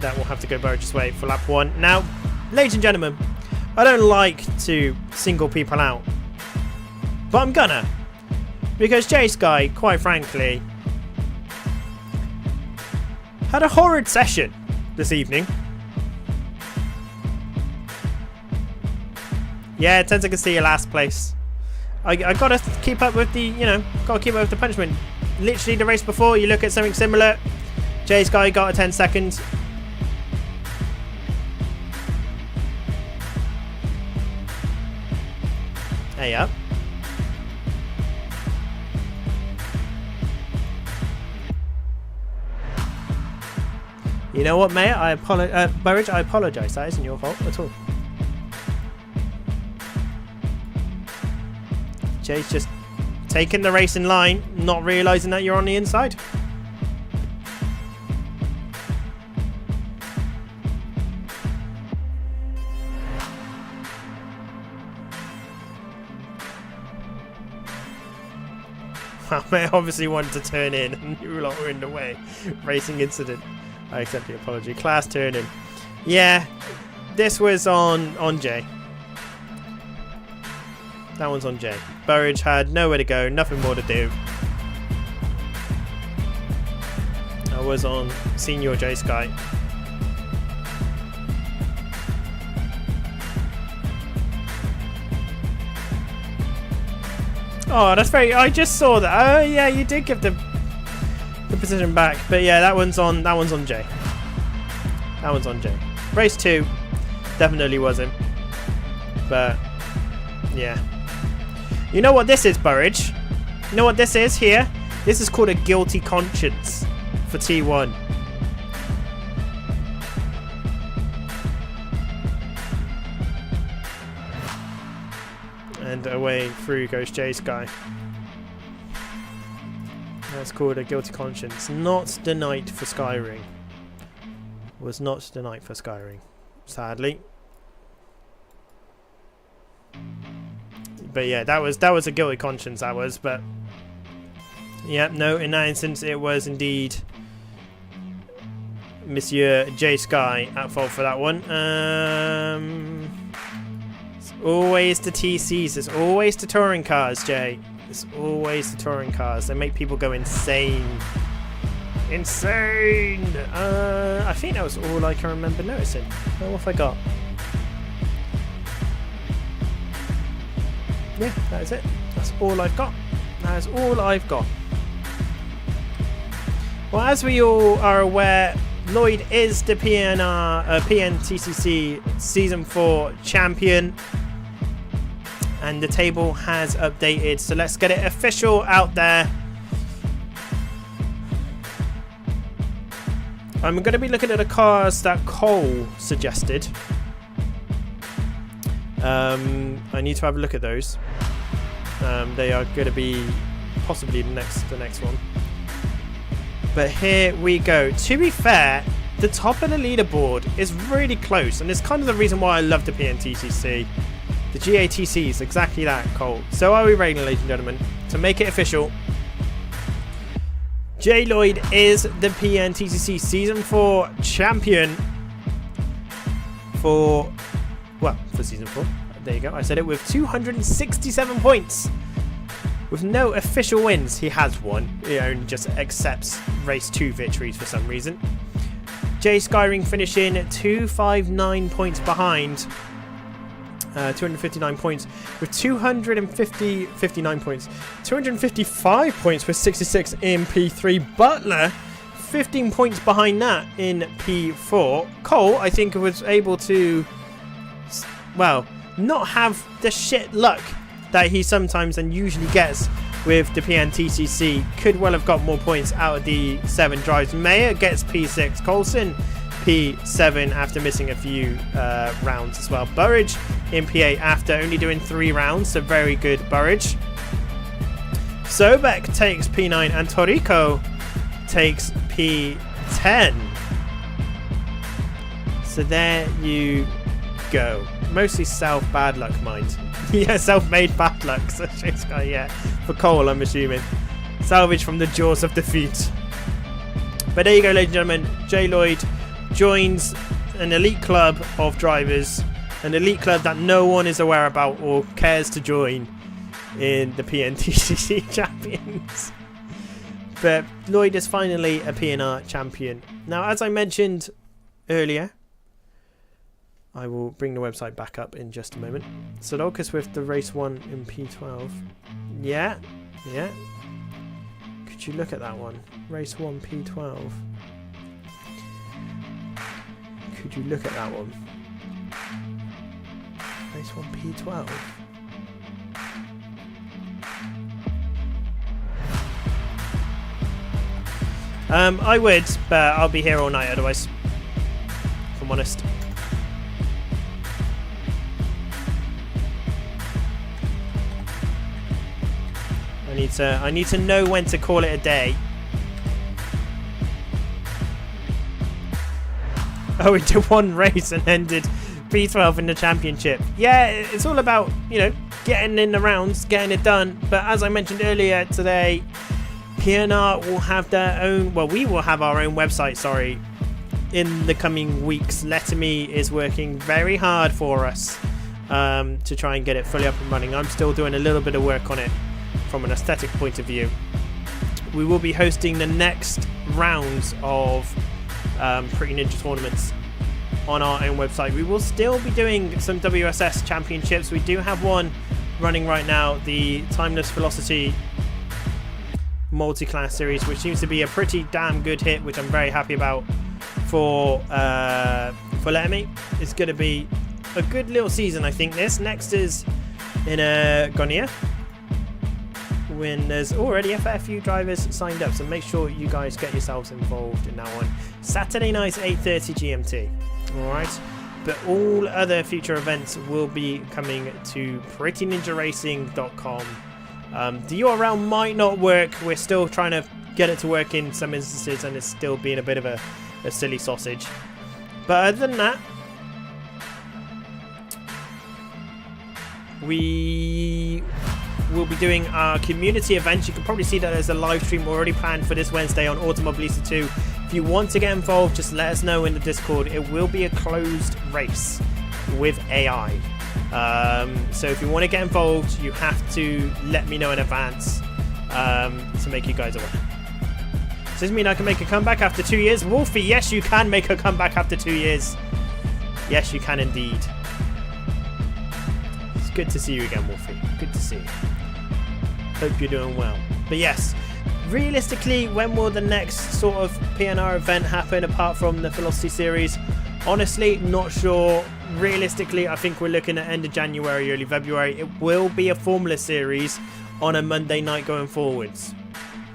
That will have to go Burridge's way for lap 1. Now, ladies and gentlemen, I don't like to single people out, but I'm gonna, because Chase Guy, quite frankly, had a horrid session this evening. Yeah, 10 seconds to your last place. I gotta keep up with the, gotta keep up with the punishment. Literally the race before, you look at something similar. Chase Guy got a 10 seconds. Hey up. You know what, Mayor? Burridge, I apologise. That isn't your fault at all. Jay's just taking the race in line, not realising that you're on the inside. Mayor obviously wanted to turn in and you lot were in the way. Racing incident. I accept the apology. Class turn in. Yeah, this was on Jay. That one's on Jay. Burridge had nowhere to go, nothing more to do. I was on Senior J Sky. Oh, that's very. I just saw that. Oh, yeah, you did give the position back, but yeah, that one's on Jay. That one's on Jay. Race 2 definitely wasn't, but yeah. You know what this is, Burridge? You know what this is here? This is called a guilty conscience for T1. And away through goes Jay Sky. That's called a guilty conscience. Not the night for Skyring. Was not the night for Skyring, sadly. But yeah, that was a guilty conscience. That was, but yeah, no. In that instance, it was indeed Monsieur J Sky at fault for that one. It's always the TCs. It's always the touring cars, Jay. It's always the touring cars. They make people go insane. Insane! I think that was all I can remember noticing. What have I got? Yeah, that is it. That's all I've got. That is all I've got. Well, as we all are aware, Lloyd is the PNTCC Season 4 champion. And the table has updated, so let's get it official out there. I'm going to be looking at the cars that Cole suggested. I need to have a look at those. They are going to be possibly the next one. But here we go. To be fair, the top of the leaderboard is really close, and it's kind of the reason why I love the PNTCC. The GATC is exactly that, Cole. So are we rating, ladies and gentlemen? To make it official, J Lloyd is the PNTCC Season 4 champion for Season 4. There you go. I said it with 267 points. With no official wins. He has one. He only just accepts race 2 victories for some reason. Jay Skyring finishing 259 points behind. 259 points with 259 points. 255 points with 66 in P3. Butler, 15 points behind that in P4. Cole, I think, was able to, well, not have the shit luck that he sometimes and usually gets with the PNTCC. Could well have got more points out of the 7 drives. Mayer gets P6. Coulson P7 after missing a few rounds as well. Burridge in P8 after only doing 3 rounds, so very good Burridge. Sobek takes P9 and Torrico takes P10. So there you go. Mostly bad luck, mind. Yeah, self-made bad luck. So yeah, for Cole, I'm assuming. Salvage from the jaws of defeat. But there you go, ladies and gentlemen. Jay Lloyd joins an elite club of drivers, an elite club that no one is aware about or cares to join in the PNTCC champions. But Lloyd is finally a PNR champion. Now, as I mentioned earlier, I will bring the website back up in just a moment. Sodolkas with the race 1 in P12. Yeah. Could you look at that one? Race 1 P12. Could you look at that one? Race 1 P12. I would, but I'll be here all night otherwise, if I'm honest. I need to know when to call it a day. Oh, we did 1 race and ended P12 in the championship. Yeah, it's all about, getting in the rounds, getting it done. But as I mentioned earlier today, PNR will have their own, well, we will have our own website, in the coming weeks. Letterme is working very hard for us to try and get it fully up and running. I'm still doing a little bit of work on it from an aesthetic point of view. We will be hosting the next rounds of Pretty Ninja tournaments on our own website. We will still be doing some WSS championships. We do have one running right now, the Timeless Velocity multi-class series, which seems to be a pretty damn good hit, which I'm very happy about for Letterme. It's going to be a good little season, I think. This next is in Gonia, when there's already a fair few drivers signed up, so make sure you guys get yourselves involved in that one. Saturday night 8:30 GMT. Alright, but all other future events will be coming to prettyninjaracing.com. The URL might not work. We're still trying to get it to work in some instances, and it's still being a bit of a silly sausage. But other than that, we will be doing our community events. You can probably see that there's a live stream already planned for this Wednesday on Automobilista 2. If you want to get involved, just let us know in the Discord. It will be a closed race with AI. So if you want to get involved, you have to let me know in advance to make you guys aware. Does this mean I can make a comeback after 2 years? Wolfie, yes, you can make a comeback after 2 years. Yes, you can indeed. It's good to see you again, Wolfie. Good to see you. Hope you're doing well. But yes, realistically, when will the next sort of PNR event happen apart from the Velocity series? Honestly, not sure. Realistically, I think we're looking at end of January, early February. It will be a Formula series on a Monday night going forwards.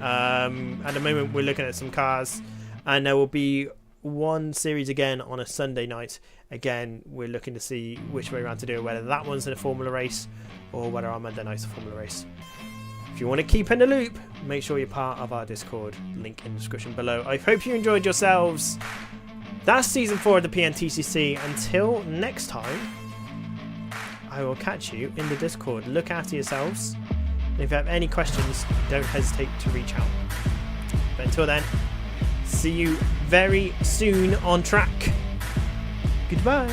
At the moment, we're looking at some cars, and there will be one series again on a Sunday night. Again, we're looking to see which way around to do it, whether that one's in a Formula race or whether our Monday night's a Formula race. If you want to keep in the loop, make sure you're part of our Discord. Link in the description below. I hope you enjoyed yourselves. That's season 4 of the PNTCC. Until next time, I will catch you in the Discord. Look after yourselves. And if you have any questions, don't hesitate to reach out. But until then, see you very soon on track. Goodbye.